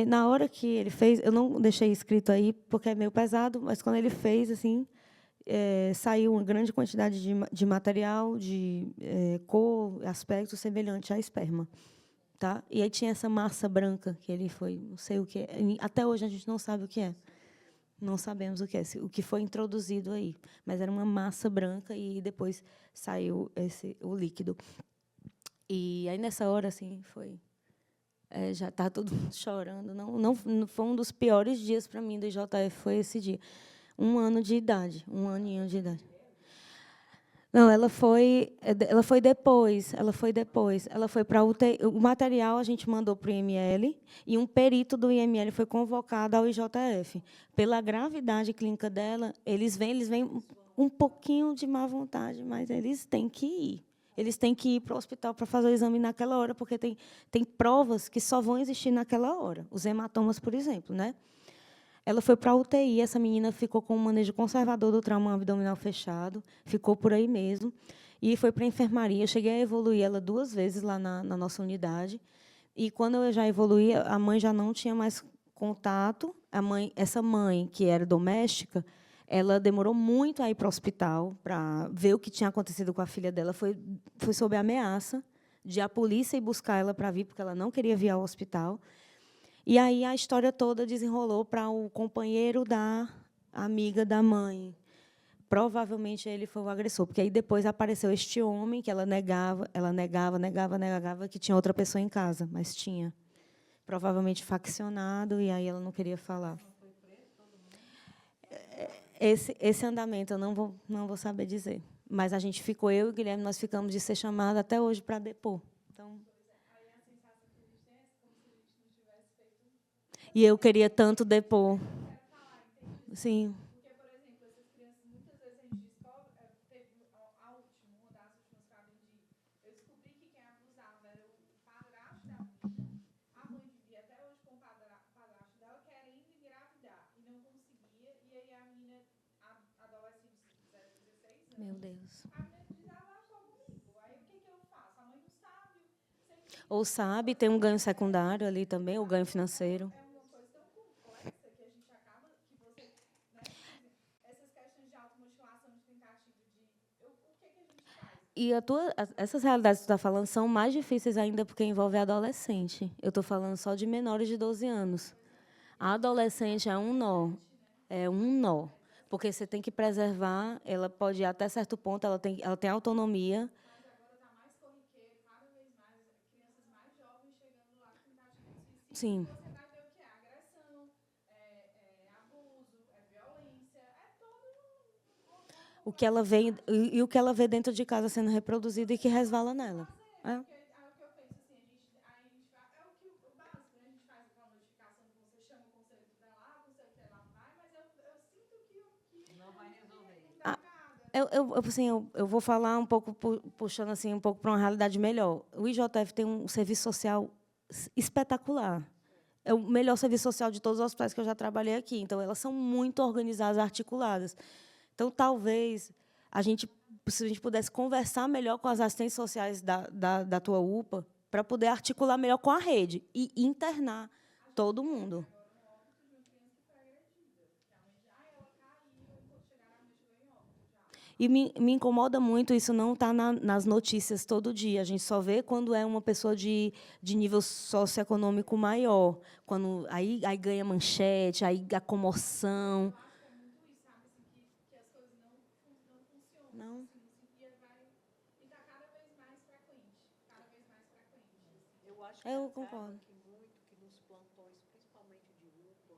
Na hora que ele fez, eu não deixei escrito aí, porque é meio pesado, mas quando ele fez, assim, saiu uma grande quantidade de material, de cor, aspecto semelhante a esperma. Tá? E aí tinha essa massa branca, que ele foi, não sei o que é. Até hoje a gente não sabe o que é. Não sabemos o que é, o que foi introduzido aí. Mas era uma massa branca e depois saiu o líquido. E aí, nessa hora, assim, já estava todo mundo chorando. Não foi um dos piores dias para mim do IJF, foi esse dia. 1 ano de idade, 1 aninho de idade. Não, ela foi depois. Ela foi para a UTI. O material a gente mandou para o IML e um perito do IML foi convocado ao IJF. Pela gravidade clínica dela, eles vêm um pouquinho de má vontade, mas eles têm que ir. Eles têm que ir para o hospital para fazer o exame naquela hora, porque tem provas que só vão existir naquela hora. Os hematomas, por exemplo, né? Ela foi para a UTI, essa menina ficou com um manejo conservador do trauma abdominal fechado, ficou por aí mesmo, e foi para a enfermaria. Eu cheguei a evoluir ela 2 vezes lá na nossa unidade, e quando eu já evoluí, a mãe já não tinha mais contato. Essa mãe, que era doméstica, ela demorou muito a ir para o hospital para ver o que tinha acontecido com a filha dela. Foi sob ameaça de a polícia ir buscar ela para vir, porque ela não queria vir ao hospital. E aí a história toda desenrolou para o companheiro da amiga da mãe. Provavelmente ele foi o agressor, porque aí depois apareceu este homem que ela negava que tinha outra pessoa em casa, mas tinha. Provavelmente faccionado, e aí ela não queria falar. Esse andamento eu não vou saber dizer. Mas a gente ficou, eu e o Guilherme, nós ficamos de ser chamada até hoje para depor. Então, e eu queria tanto depor. Sim. Porque, por exemplo, essas crianças, muitas vezes a gente descobre, teve uma das últimas que eu atendi, eu descobri que quem abusava era o padrasto da menina. A mãe vivia até hoje com o padrasto dela, querendo engravidar, e não conseguia. E aí a menina, adolescente de 16 anos, Meu Deus. a menina desabafou só comigo. Aí o que eu faço? A mãe não sabe. Ou sabe, tem um ganho secundário ali também, o ganho financeiro. É uma coisa tão complexa que a gente E essas realidades que tu está falando são mais difíceis ainda porque envolve adolescente. Eu estou falando só de menores de 12 anos. A adolescente é um nó. É um nó. Porque você tem que preservar, ela pode ir até certo ponto, ela tem autonomia. Mas agora está mais corriqueiro, cada vez mais, crianças mais jovens chegando lá com tentativa de suicídio. Sim. Você vai ver o que é agressão, abuso, violência, é todo O que ela vê, e o que ela vê dentro de casa sendo reproduzido e que resvala nela. É. Porque é o que eu penso, assim, a gente faz, é o básico, né? A gente faz aquela notificação que você chama o conselho tutelar, o conselho tutelar vai, mas eu sinto que não vai resolver. Não dá nada. Eu vou falar um pouco, puxando assim, um pouco para uma realidade melhor. O IJF tem um serviço social espetacular. É o melhor serviço social de todos os hospitais que eu já trabalhei aqui. Então, elas são muito organizadas, articuladas. Então, talvez, se a gente pudesse conversar melhor com as assistentes sociais da tua UPA, para poder articular melhor com a rede e internar todo mundo. E me incomoda muito, isso não está nas notícias todo dia. A gente só vê quando é uma pessoa de nível socioeconômico maior. Aí ganha manchete, aí a comoção. Não. E está cada vez mais frequente. Cada vez mais frequente. Eu acho que Eu acaba concordo. que nos plantões, principalmente de UPA,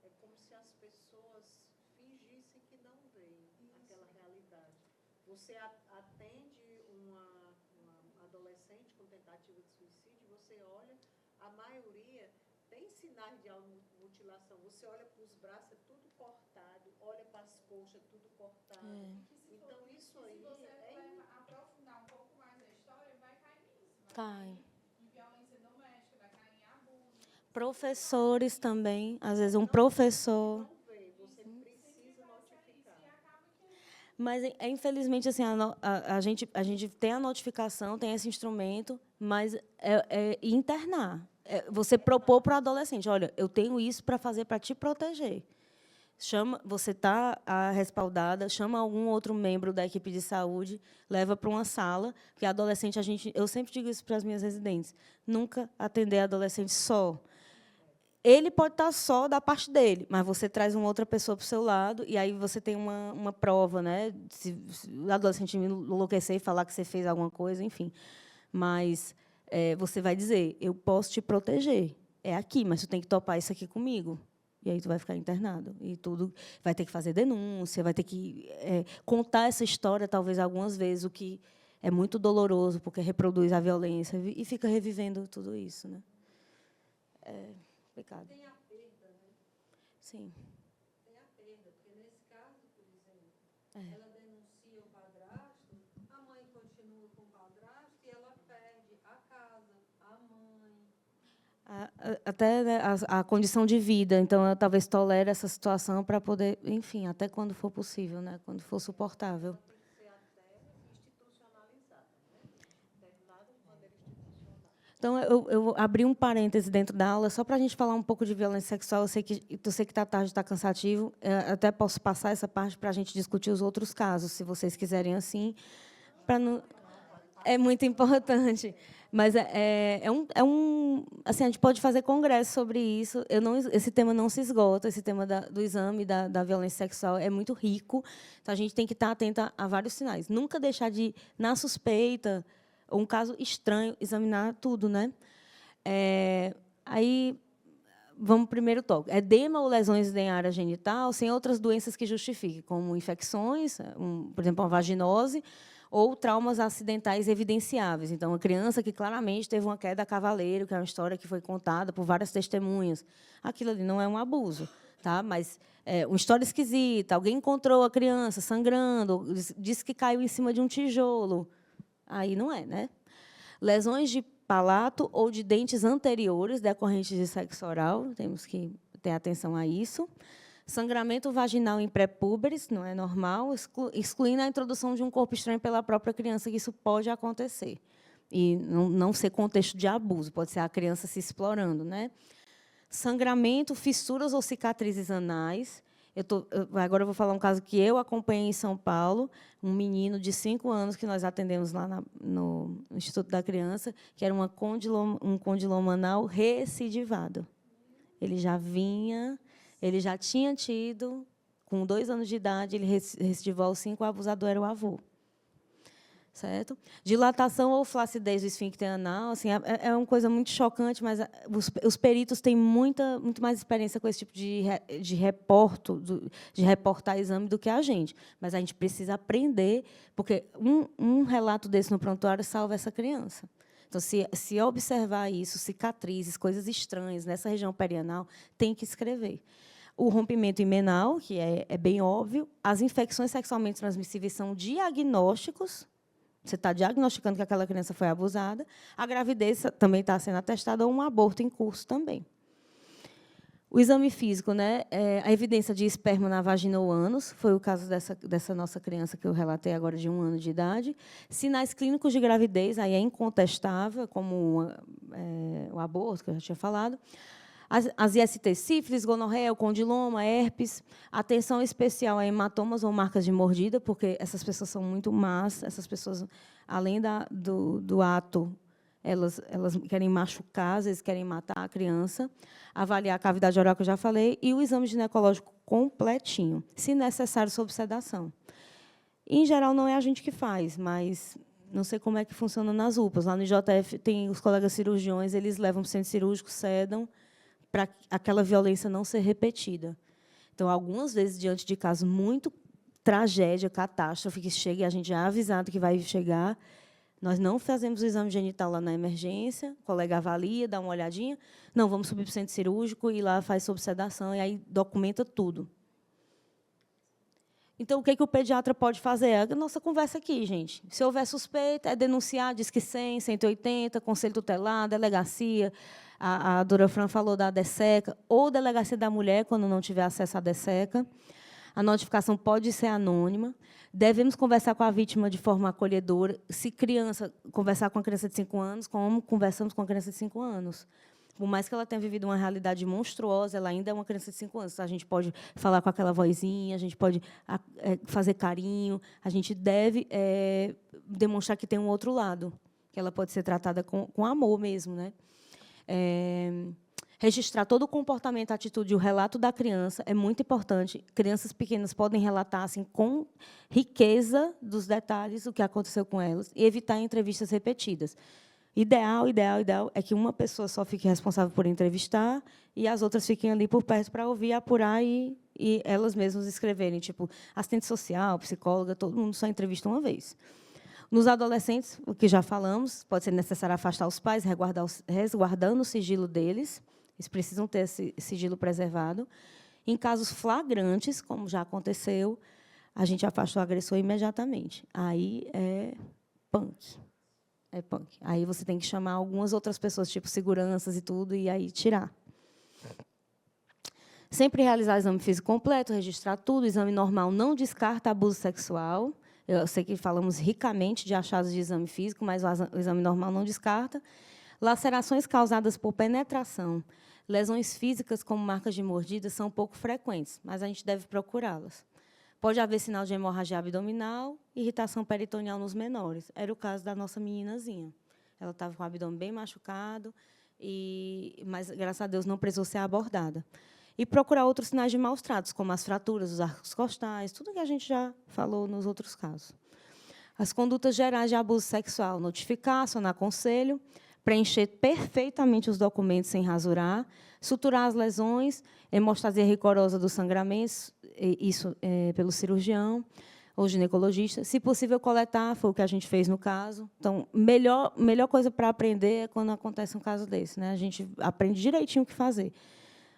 é como se as pessoas fingissem que não veem aquela realidade. Você atende uma adolescente com tentativa de suicídio, você olha, a maioria tem sinais de mutilação. Você olha para os braços, é tudo cortado, olha para as coxas, tudo cortado. Então, isso aí... Se você aprofundar um pouco mais a história, vai cair nisso. Vai Cai. cair em violência doméstica, vai cair em abuso. Professores também, às vezes um professor. Não vê, você precisa notificar. Mas, infelizmente, assim, a gente tem a notificação, tem esse instrumento, mas é internar. Você propor para o adolescente, olha, eu tenho isso para fazer para te proteger. Você está respaldada, chama algum outro membro da equipe de saúde, leva para uma sala, porque adolescente, eu sempre digo isso para as minhas residentes, nunca atender adolescente só. Ele pode estar só da parte dele, mas você traz uma outra pessoa para o seu lado, e aí você tem uma prova, né? Se o adolescente enlouquecer e falar que você fez alguma coisa, enfim. Mas você vai dizer, eu posso te proteger. É aqui, mas tu tem que topar isso aqui comigo. E aí tu vai ficar internado. E tudo vai ter que fazer denúncia, vai ter que contar essa história, talvez, algumas vezes, o que é muito doloroso, porque reproduz a violência e fica revivendo tudo isso. Né? É complicado. Tem a perda, né? Sim. Tem a perda, porque nesse caso, por exemplo, ela denuncia o padrasto, a mãe continua com o padrasto e ela perde a casa, a mãe. Até, né, a condição de vida. Então, ela talvez tolere essa situação para poder, enfim, até quando for possível, né, quando for suportável. Tem que ser até institucionalizada, né? Internada de maneira institucional. Então, eu abri um parêntese dentro da aula, só para a gente falar um pouco de violência sexual. Eu sei que está tarde, está cansativo. Até posso passar essa parte para a gente discutir os outros casos, se vocês quiserem assim. Não, é muito importante. Mas assim, a gente pode fazer congresso sobre isso. Esse tema não se esgota, esse tema do exame da violência sexual é muito rico. Então, a gente tem que estar atenta a vários sinais. Nunca deixar de, na suspeita, ou um caso estranho, examinar tudo. Né? Aí, vamos para o primeiro tópico. Edema ou lesões em área genital, sem outras doenças que justifiquem, como infecções, por exemplo, uma vaginose, ou traumas acidentais evidenciáveis. Então, uma criança que claramente teve uma queda a cavaleiro, que é uma história que foi contada por várias testemunhas. Aquilo ali não é um abuso, tá? Mas uma história esquisita, alguém encontrou a criança sangrando, disse que caiu em cima de um tijolo. Aí não é, né? Lesões de palato ou de dentes anteriores decorrentes de sexo oral, temos que ter atenção a isso. Sangramento vaginal em pré-púberes, não é normal, excluindo a introdução de um corpo estranho pela própria criança, que isso pode acontecer. E não ser contexto de abuso, pode ser a criança se explorando. Né? Sangramento, fissuras ou cicatrizes anais, Agora eu vou falar um caso que eu acompanhei em São Paulo, um menino de 5 anos que nós atendemos lá no Instituto da Criança, que era um condiloma anal recidivado. Ele já tinha tido, com 2 anos de idade, ele recidivou aos 5, o abusador era o avô. Certo? Dilatação ou flacidez do esfíncter anal, assim, é uma coisa muito chocante, mas os peritos têm muito mais experiência com esse tipo de reportar exame do que a gente. Mas a gente precisa aprender, porque um relato desse no prontuário salva essa criança. Então, se observar isso, cicatrizes, coisas estranhas nessa região perianal, tem que escrever. O rompimento imenal, que é bem óbvio, as infecções sexualmente transmissíveis são diagnósticos. Você está diagnosticando que aquela criança foi abusada. A gravidez também está sendo atestada, ou um aborto em curso também. O exame físico, né? A evidência de esperma na vagina ou ânus, foi o caso dessa nossa criança que eu relatei agora, de 1 ano de idade. Sinais clínicos de gravidez, aí é incontestável, como o aborto, que eu já tinha falado. As ISTs, sífilis, gonorreia, condiloma, herpes. Atenção especial a hematomas ou marcas de mordida, porque essas pessoas são muito más. Essas pessoas, além do ato, elas querem machucar, às vezes querem matar a criança. Avaliar a cavidade oral, que eu já falei. E o exame ginecológico completinho, se necessário, sob sedação. Em geral, não é a gente que faz, mas não sei como é que funciona nas UPAs. Lá no IJF, tem os colegas cirurgiões, eles levam para o centro cirúrgico, sedam, para aquela violência não ser repetida. Então, algumas vezes, diante de casos muito tragédia, catástrofe, que chega e a gente já é avisado que vai chegar, nós não fazemos o exame genital lá na emergência, o colega avalia, dá uma olhadinha, não, vamos subir para o centro cirúrgico e lá faz sob sedação, e aí documenta tudo. Então, o que o pediatra pode fazer? É a nossa conversa aqui, gente. Se houver suspeita, é denunciar, Disque 100, 180, Conselho Tutelar, delegacia. A doutora Fran falou da DESECA, ou delegacia da mulher, quando não tiver acesso à DESECA. A notificação pode ser anônima. Devemos conversar com a vítima de forma acolhedora. Se criança, conversar com a criança de 5 anos, como conversamos com a criança de 5 anos. Por mais que ela tenha vivido uma realidade monstruosa, ela ainda é uma criança de 5 anos. A gente pode falar com aquela vozinha, a gente pode fazer carinho, a gente deve demonstrar que tem um outro lado, que ela pode ser tratada com amor mesmo, né? Registrar todo o comportamento, a atitude e o relato da criança é muito importante. Crianças pequenas podem relatar assim, com riqueza dos detalhes o que aconteceu com elas e evitar entrevistas repetidas. Ideal é que uma pessoa só fique responsável por entrevistar e as outras fiquem ali por perto para ouvir, apurar e elas mesmas escreverem. Tipo, assistente social, psicóloga, todo mundo só entrevista uma vez. Nos adolescentes, o que já falamos, pode ser necessário afastar os pais, resguardando o sigilo deles. Eles precisam ter esse sigilo preservado. Em casos flagrantes, como já aconteceu, a gente afasta o agressor imediatamente. Aí é punk. É punk. Aí você tem que chamar algumas outras pessoas, tipo seguranças e tudo, e aí tirar. Sempre realizar o exame físico completo, registrar tudo. O exame normal não descarta abuso sexual. Eu sei que falamos ricamente de achados de exame físico, mas o exame normal não descarta. Lacerações causadas por penetração, lesões físicas como marcas de mordida são pouco frequentes, mas a gente deve procurá-las. Pode haver sinal de hemorragia abdominal, irritação peritoneal nos menores. Era o caso da nossa meninazinha. Ela estava com o abdômen bem machucado, mas, graças a Deus, não precisou ser abordada. E procurar outros sinais de maus tratos, como as fraturas, os arcos costais, tudo que a gente já falou nos outros casos. As condutas gerais de abuso sexual, notificar, acionar conselho, preencher perfeitamente os documentos sem rasurar, suturar as lesões, hemostasia rigorosa dos sangramentos, isso pelo cirurgião ou ginecologista. Se possível, coletar, foi o que a gente fez no caso. Então, melhor coisa para aprender é quando acontece um caso desse, né? A gente aprende direitinho o que fazer.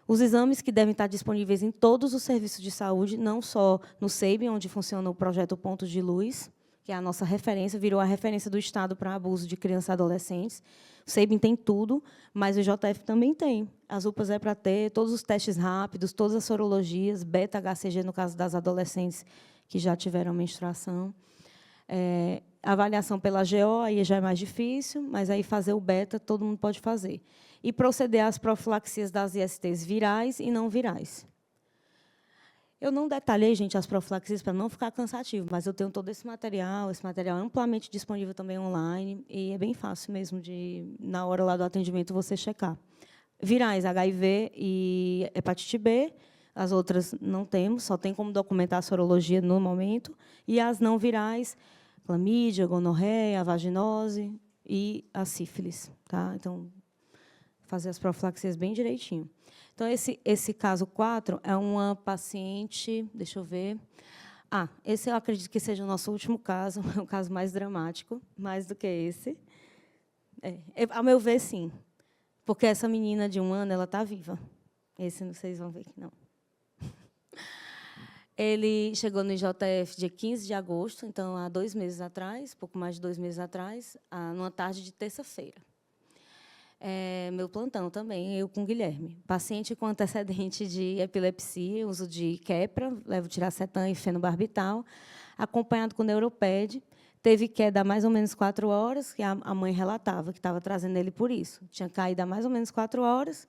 Os exames que devem estar disponíveis em todos os serviços de saúde, não só no SEIB, onde funciona o projeto Pontos de Luz, que é a nossa referência, virou a referência do Estado para abuso de crianças e adolescentes. O SEIB tem tudo, mas o IJF também tem. As UPAs é para ter todos os testes rápidos, todas as sorologias, beta-HCG, no caso das adolescentes que já tiveram menstruação. Avaliação pela GO, aí já é mais difícil, mas aí fazer o beta todo mundo pode fazer. E proceder às profilaxias das ISTs virais e não virais. Eu não detalhei, gente, as profilaxias para não ficar cansativo, mas eu tenho todo esse material é amplamente disponível também online, e é bem fácil mesmo de, na hora lá do atendimento, você checar. Virais, HIV e hepatite B, as outras não temos, só tem como documentar a sorologia no momento, e as não virais, clamídia, gonorreia, a vaginose e a sífilis. Tá? Então, fazer as profilaxias bem direitinho. Então, esse caso 4 é uma paciente, deixa eu ver. Esse eu acredito que seja o nosso último caso, é o caso mais dramático, mais do que esse. Ao meu ver, sim. Porque essa menina de 1 ano, ela está viva. Esse vocês vão ver que não. Ele chegou no IJF dia 15 de agosto, então, há 2 meses atrás, pouco mais de 2 meses atrás, numa tarde de terça-feira. Meu plantão também, eu com o Guilherme. Paciente com antecedente de epilepsia, uso de Keppra, levotiroxetan e fenobarbital, acompanhado com neuroped. Teve queda há mais ou menos 4 horas, que a mãe relatava que estava trazendo ele por isso. Tinha caído há mais ou menos 4 horas,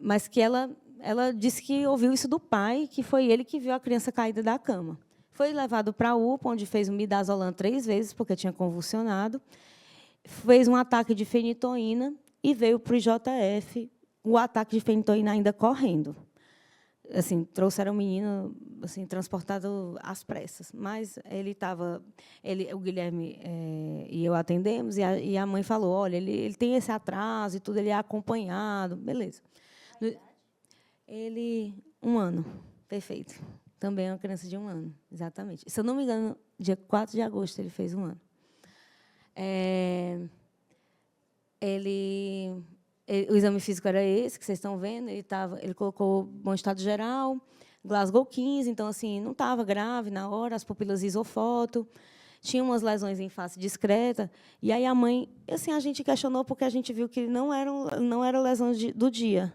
mas que ela disse que ouviu isso do pai, que foi ele que viu a criança caída da cama. Foi levado para a UPA, onde fez o midazolam 3 vezes, porque tinha convulsionado. Fez um ataque de fenitoína e veio para o IJF, o ataque de fenitoína ainda correndo. Assim, trouxeram o menino assim, transportado às pressas. Mas ele estava... o Guilherme e eu atendemos, e a mãe falou, olha, ele tem esse atraso e tudo, ele é acompanhado. Beleza. Ele, 1 ano. Perfeito. Também é uma criança de 1 ano, exatamente. Se eu não me engano, dia 4 de agosto ele fez 1 ano. O exame físico era esse que vocês estão vendo. Ele colocou bom estado geral, Glasgow 15, então assim não estava grave na hora, as pupilas isofoto, tinha umas lesões em face discreta. E aí a mãe, assim, a gente questionou porque a gente viu que não eram lesões do dia.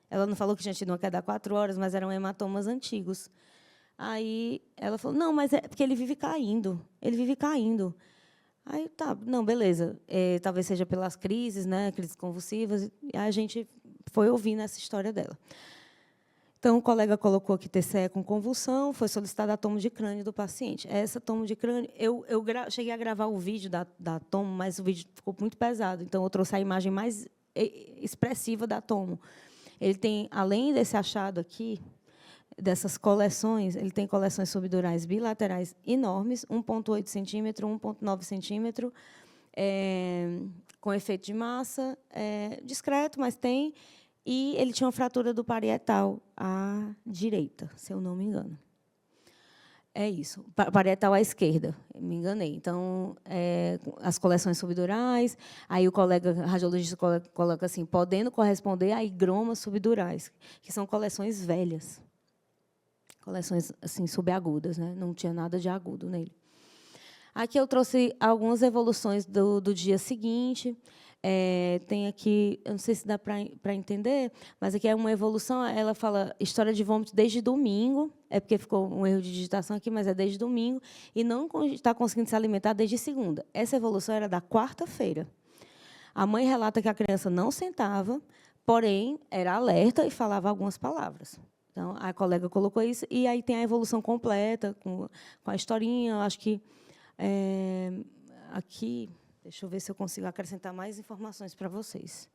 Ela não falou que tinha tido uma queda há 4 horas, mas eram hematomas antigos. Aí ela falou, não, mas é porque ele vive caindo. Ele vive caindo. Aí, tá, não, beleza. Talvez seja pelas crises, né, crises convulsivas. E a gente foi ouvindo essa história dela. Então, o colega colocou aqui TCE com convulsão, foi solicitado a tomo de crânio do paciente. Essa tomo de crânio, eu cheguei a gravar o vídeo da tomo, mas o vídeo ficou muito pesado, então eu trouxe a imagem mais expressiva da tomo. Ele tem, além desse achado aqui, dessas coleções, ele tem coleções subdurais bilaterais enormes, 1,8 centímetro, 1,9 centímetro, com efeito de massa, discreto, mas tem. E ele tinha uma fratura do parietal à direita, se eu não me engano. É isso, parietal à esquerda, me enganei. Então, as coleções subdurais, aí o colega radiologista coloca assim, podendo corresponder a higromas subdurais, que são coleções velhas. Coleções assim, subagudas, né? Não tinha nada de agudo nele. Aqui eu trouxe algumas evoluções do dia seguinte. Tem aqui, eu não sei se dá para entender, mas aqui é uma evolução, ela fala história de vômito desde domingo, porque ficou um erro de digitação aqui, mas é desde domingo, e não está conseguindo se alimentar desde segunda. Essa evolução era da quarta-feira. A mãe relata que a criança não sentava, porém, era alerta e falava algumas palavras. Então, a colega colocou isso, e aí tem a evolução completa, com a historinha. Eu acho que aqui, deixa eu ver se eu consigo acrescentar mais informações para vocês.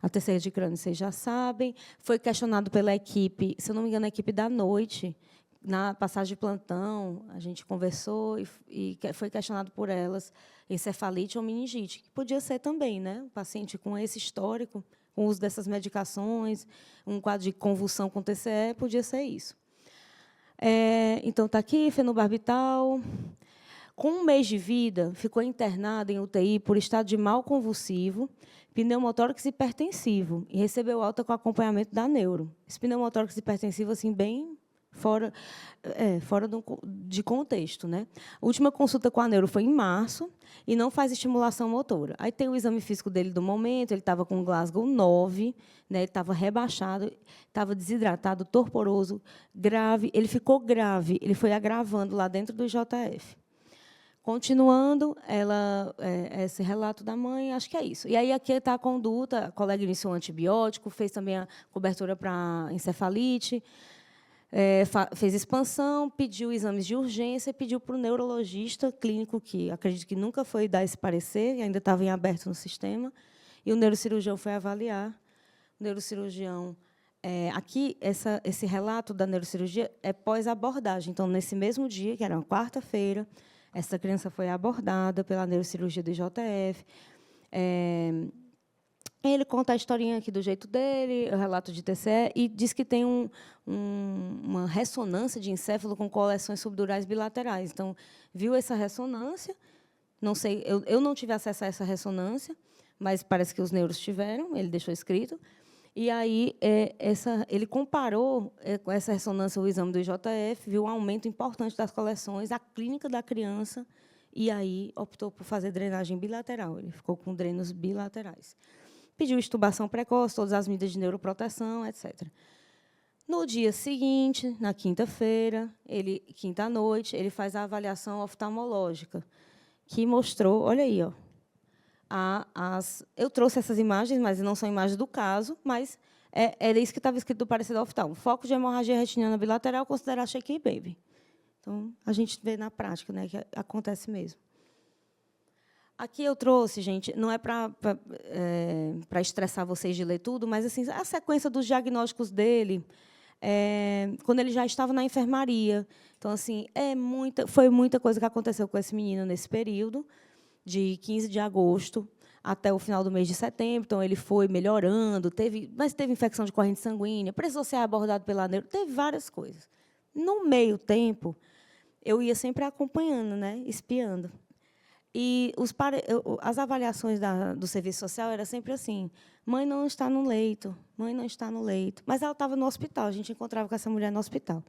A TCE de crânio, vocês já sabem. Foi questionado pela equipe, se eu não me engano, a equipe da noite, na passagem de plantão, a gente conversou e foi questionado por elas encefalite ou meningite, que podia ser também, né? O paciente com esse histórico, com o uso dessas medicações, um quadro de convulsão com TCE, podia ser isso. Então, está aqui, fenobarbital. Com 1 mês de vida, ficou internado em UTI por estado de mal convulsivo, pneumotórax hipertensivo, e recebeu alta com acompanhamento da neuro. Esse pneumotórax hipertensivo, assim, bem fora de contexto, né? A última consulta com a neuro foi em março e não faz estimulação motora. Aí tem o exame físico dele do momento, ele estava com Glasgow 9, né? Ele estava rebaixado, estava desidratado, torporoso, grave. Ele ficou grave, ele foi agravando lá dentro do IJF. Continuando, esse relato da mãe, acho que é isso. E aí aqui está a conduta, a colega iniciou um antibiótico, fez também a cobertura para encefalite. Fez expansão, pediu exames de urgência, pediu para o neurologista clínico, que acredito que nunca foi dar esse parecer, e ainda estava em aberto no sistema, e o neurocirurgião foi avaliar. O neurocirurgião... aqui, esse relato da neurocirurgia é pós-abordagem. Então, nesse mesmo dia, que era uma quarta-feira, essa criança foi abordada pela neurocirurgia do IJF. Ele conta a historinha aqui do jeito dele, o relato de TCE, e diz que tem uma ressonância de encéfalo com coleções subdurais bilaterais. Então, viu essa ressonância, não sei, eu não tive acesso a essa ressonância, mas parece que os neuros tiveram, ele deixou escrito. E aí ele comparou com essa ressonância o exame do IJF, viu um aumento importante das coleções, a clínica da criança, e aí optou por fazer drenagem bilateral. Ele ficou com drenos bilaterais. Pediu extubação precoce, todas as medidas de neuroproteção, etc. No dia seguinte, na quinta-feira, quinta à noite, ele faz a avaliação oftalmológica, que mostrou, olha aí, ó, eu trouxe essas imagens, mas não são imagens do caso, mas era isso que estava escrito do parecer do oftalmo. Foco de hemorragia retiniana bilateral, considerar shaky baby. Então, a gente vê na prática, né, que acontece mesmo. Aqui eu trouxe, gente, não é para estressar vocês de ler tudo, mas assim, a sequência dos diagnósticos dele, quando ele já estava na enfermaria. Então, assim, foi muita coisa que aconteceu com esse menino nesse período, de 15 de agosto até o final do mês de setembro. Então, ele foi melhorando, mas teve infecção de corrente sanguínea, precisou ser abordado pela neuro, teve várias coisas. No meio tempo, eu ia sempre acompanhando, né, espiando. E as avaliações do serviço social eram sempre assim: mãe não está no leito, mãe não está no leito. Mas ela estava no hospital, a gente encontrava com essa mulher no hospital.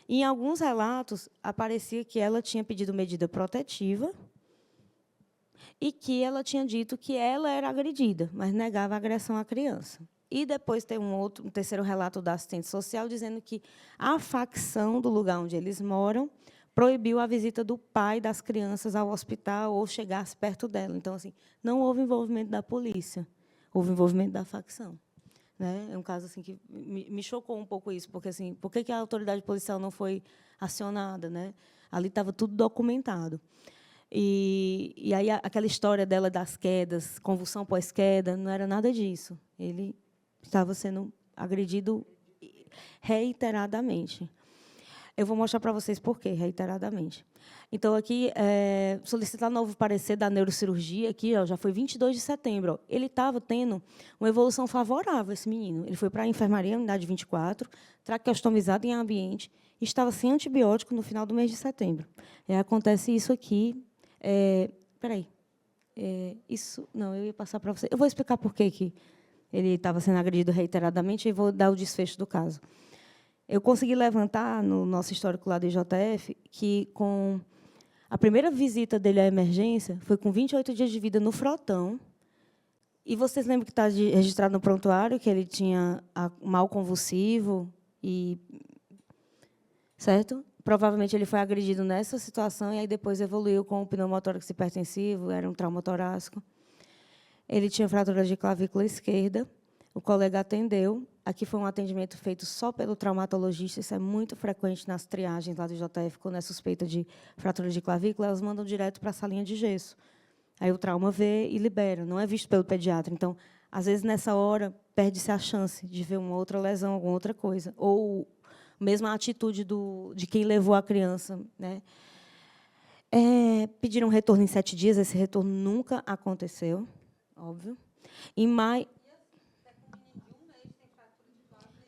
E, em alguns relatos, aparecia que ela tinha pedido medida protetiva e que ela tinha dito que ela era agredida, mas negava a agressão à criança. E depois tem um terceiro relato da assistente social dizendo que a facção do lugar onde eles moram proibiu a visita do pai das crianças ao hospital ou chegasse perto dela. Então, assim, não houve envolvimento da polícia, houve envolvimento da facção. Né? É um caso assim que me chocou um pouco isso, porque assim, por que a autoridade policial não foi acionada? Né? Ali estava tudo documentado. E aí aquela história dela das quedas, convulsão pós-queda, não era nada disso. Ele estava sendo agredido reiteradamente. Eu vou mostrar para vocês por quê, reiteradamente. Então, aqui, solicitar novo parecer da neurocirurgia, aqui, ó, já foi 22 de setembro. Ó. Ele estava tendo uma evolução favorável, esse menino. Ele foi para a enfermaria, unidade 24, traqueostomizado em ambiente, e estava sem antibiótico no final do mês de setembro. Acontece isso aqui. Espera aí. Isso, não, eu ia passar para vocês. Eu vou explicar por que ele estava sendo agredido reiteradamente e vou dar o desfecho do caso. Eu consegui levantar, no nosso histórico lá do IJF, que, com a primeira visita dele à emergência, foi com 28 dias de vida no frotão. E vocês lembram que está registrado no prontuário que ele tinha mal convulsivo? Certo? Provavelmente ele foi agredido nessa situação e aí depois evoluiu com o pneumotórax hipertensivo, era um trauma torácico. Ele tinha fratura de clavícula esquerda. O colega atendeu. Aqui foi um atendimento feito só pelo traumatologista. Isso é muito frequente nas triagens lá do IJF, quando é suspeita de fratura de clavícula, elas mandam direto para a salinha de gesso. Aí o trauma vê e libera, não é visto pelo pediatra. Então, às vezes, nessa hora, perde-se a chance de ver uma outra lesão, alguma outra coisa. Ou mesmo a atitude de quem levou a criança. Né? Pediram retorno em 7 dias, esse retorno nunca aconteceu, óbvio. Em maio...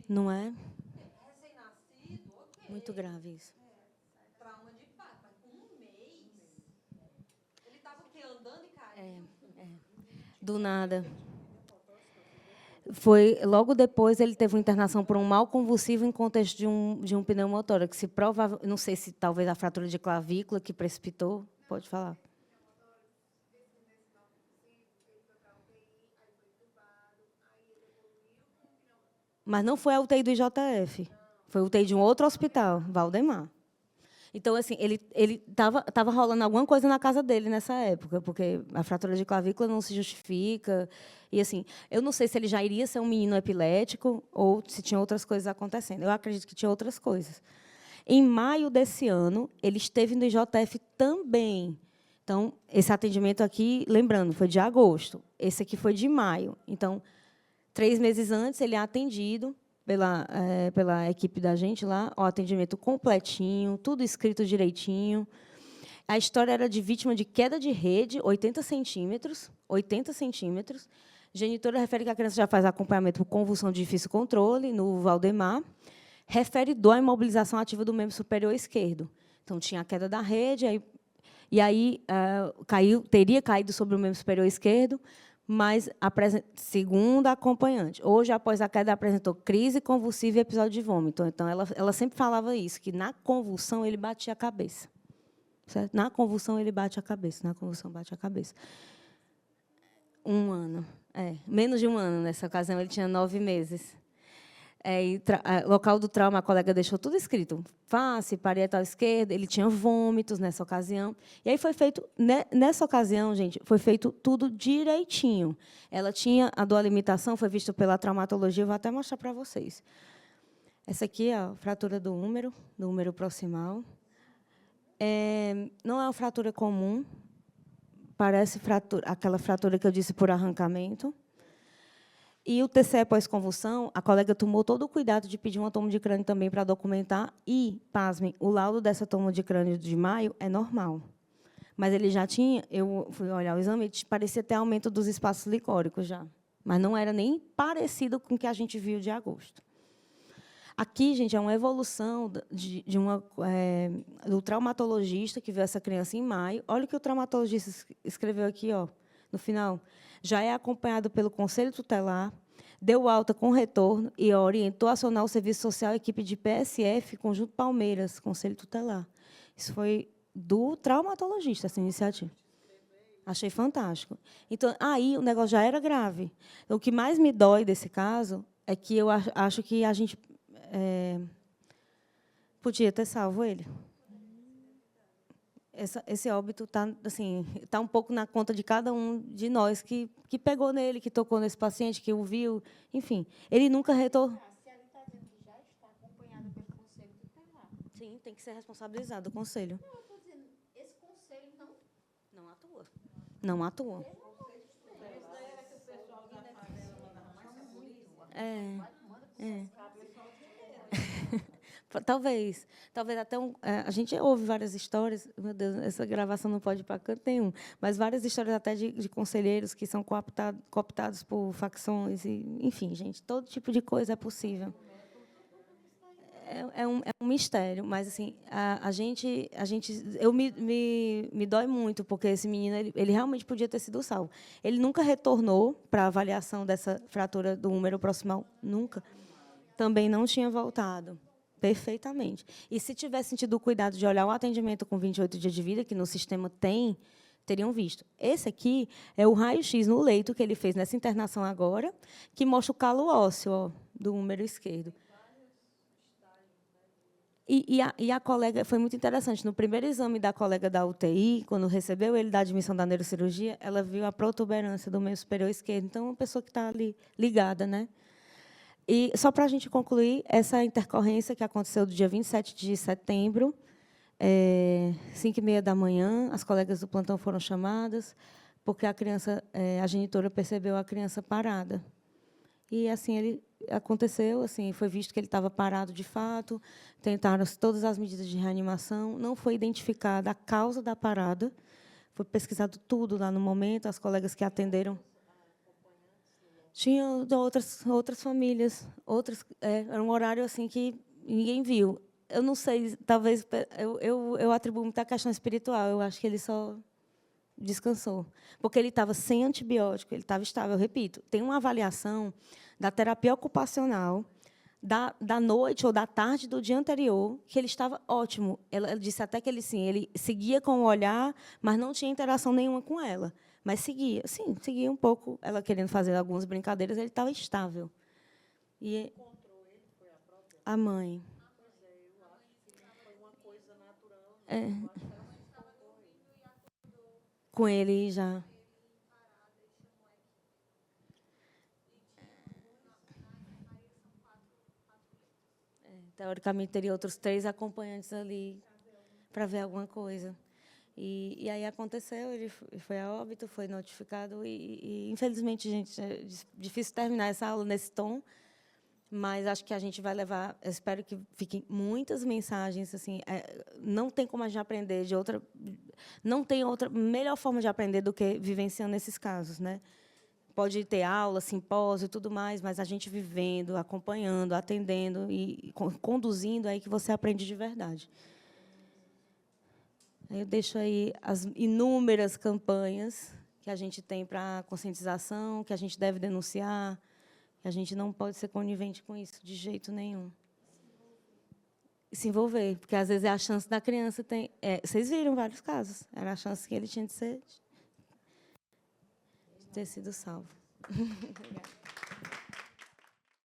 Não é? Recém-nascido, ok. Muito grave isso. Trauma de parto, mas um mês. Ele estava o quê? Andando e caindo? Do nada. Foi, logo depois, ele teve uma internação por um mal convulsivo em contexto de um pneumotórax. Não sei se talvez a fratura de clavícula que precipitou. Pode falar. Mas não foi a UTI do IJF. Foi a UTI de um outro hospital, Valdemar. Então, assim, ele tava rolando alguma coisa na casa dele nessa época, porque a fratura de clavícula não se justifica. E, assim, eu não sei se ele já iria ser um menino epilético ou se tinha outras coisas acontecendo. Eu acredito que tinha outras coisas. Em maio desse ano, ele esteve no IJF também. Então, esse atendimento aqui, lembrando, foi de agosto. Esse aqui foi de maio. Então, 3 meses antes, ele é atendido pela equipe da gente lá, o atendimento completinho, tudo escrito direitinho. A história era de vítima de queda de rede, 80 centímetros. 80 centímetros. Genitora refere que a criança já faz acompanhamento por convulsão de difícil controle, no Valdemar. Refere dor à imobilização ativa do membro superior esquerdo. Então, tinha a queda da rede, aí teria caído sobre o membro superior esquerdo, mas, segundo a acompanhante, hoje, após a queda, apresentou crise convulsiva e episódio de vômito. Então, ela sempre falava isso, que, na convulsão, ele batia a cabeça. Certo? Na convulsão, ele bate a cabeça. Na convulsão, bate a cabeça. 1 ano. Menos de 1 ano, nessa ocasião, ele tinha 9 meses. Local do trauma, a colega deixou tudo escrito. Face, parietal esquerda, ele tinha vômitos nessa ocasião. E aí foi feito, nessa ocasião, gente, foi feito tudo direitinho. Ela tinha a dor limitação, foi vista pela traumatologia, eu vou até mostrar para vocês. Essa aqui é a fratura do húmero proximal. Não é uma fratura comum, parece aquela fratura que eu disse por arrancamento. E o TCE pós-convulsão, a colega tomou todo o cuidado de pedir uma toma de crânio também para documentar. E, pasmem, o laudo dessa toma de crânio de maio é normal. Mas ele já tinha, eu fui olhar o exame, parecia ter aumento dos espaços licóricos já. Mas não era nem parecido com o que a gente viu de agosto. Aqui, gente, é uma evolução do traumatologista que viu essa criança em maio. Olha o que o traumatologista escreveu aqui, ó, no final. Já é acompanhado pelo Conselho Tutelar, deu alta com retorno e orientou a acionar o Serviço Social, equipe de PSF, Conjunto Palmeiras, Conselho Tutelar. Isso foi do traumatologista, essa iniciativa. Achei fantástico. Então, aí o negócio já era grave. O que mais me dói desse caso é que eu acho que a gente podia ter salvo ele. Esse óbito está assim, um pouco na conta de cada um de nós que pegou nele, que tocou nesse paciente, que o viu. Enfim, ele nunca retornou. Se ela está dizendo que já está acompanhada pelo Conselho Tutelar. Sim, tem que ser responsabilizado o Conselho. Não, eu estou dizendo, esse Conselho não atua. Não atua. Talvez até a gente ouve várias histórias, meu Deus, essa gravação não pode ir para canto nenhum, mas várias histórias até de conselheiros que são cooptados por facções, enfim, gente, todo tipo de coisa é possível. É um mistério, mas assim, me dói muito, porque esse menino ele realmente podia ter sido salvo. Ele nunca retornou para a avaliação dessa fratura do húmero proximal, nunca. Também não tinha voltado. Perfeitamente. E se tivesse sentido o cuidado de olhar o atendimento com 28 dias de vida, que no sistema teriam visto. Esse aqui é o raio-x no leito que ele fez nessa internação agora, que mostra o calo ósseo, ó, do húmero esquerdo. E a colega, foi muito interessante, no primeiro exame da colega da UTI, quando recebeu ele da admissão da neurocirurgia, ela viu a protuberância do membro superior esquerdo. Então, é uma pessoa que está ali ligada, né? E, só para a gente concluir, essa intercorrência que aconteceu do dia 27 de setembro, 5h30 da manhã, as colegas do plantão foram chamadas, porque a genitora percebeu a criança parada. E, assim, aconteceu, assim, foi visto que ele estava parado de fato, tentaram todas as medidas de reanimação, não foi identificada a causa da parada, foi pesquisado tudo lá no momento, as colegas que atenderam. Tinha outras famílias, era um horário assim que ninguém viu. Eu não sei, talvez eu atribuo muita questão espiritual. Eu acho que ele só descansou, porque ele estava sem antibiótico, ele estava estável. Eu repito, tem uma avaliação da terapia ocupacional da noite ou da tarde do dia anterior que ele estava ótimo. Ela disse até que ele seguia com o olhar, mas não tinha interação nenhuma com ela. Mas seguia um pouco, ela querendo fazer algumas brincadeiras, ele estava estável. E encontrou ele, foi a própria? a mãe. Pois é, eu acho que foi uma coisa natural. Com ele já. Teoricamente, teria outros 3 acompanhantes ali para ver alguma coisa. E aí aconteceu, ele foi a óbito, foi notificado infelizmente, gente, é difícil terminar essa aula nesse tom, mas acho que a gente vai levar, eu espero que fiquem muitas mensagens, assim, não tem como a gente aprender de outra, não tem outra melhor forma de aprender do que vivenciando esses casos, né? Pode ter aula, simpósio e tudo mais, mas a gente vivendo, acompanhando, atendendo e conduzindo, é aí que você aprende de verdade. Eu deixo aí as inúmeras campanhas que a gente tem para conscientização, que a gente deve denunciar, que a gente não pode ser conivente com isso de jeito nenhum. E se envolver, porque às vezes é a chance da criança vocês viram vários casos, era a chance que ele tinha de ter sido salvo. Obrigada.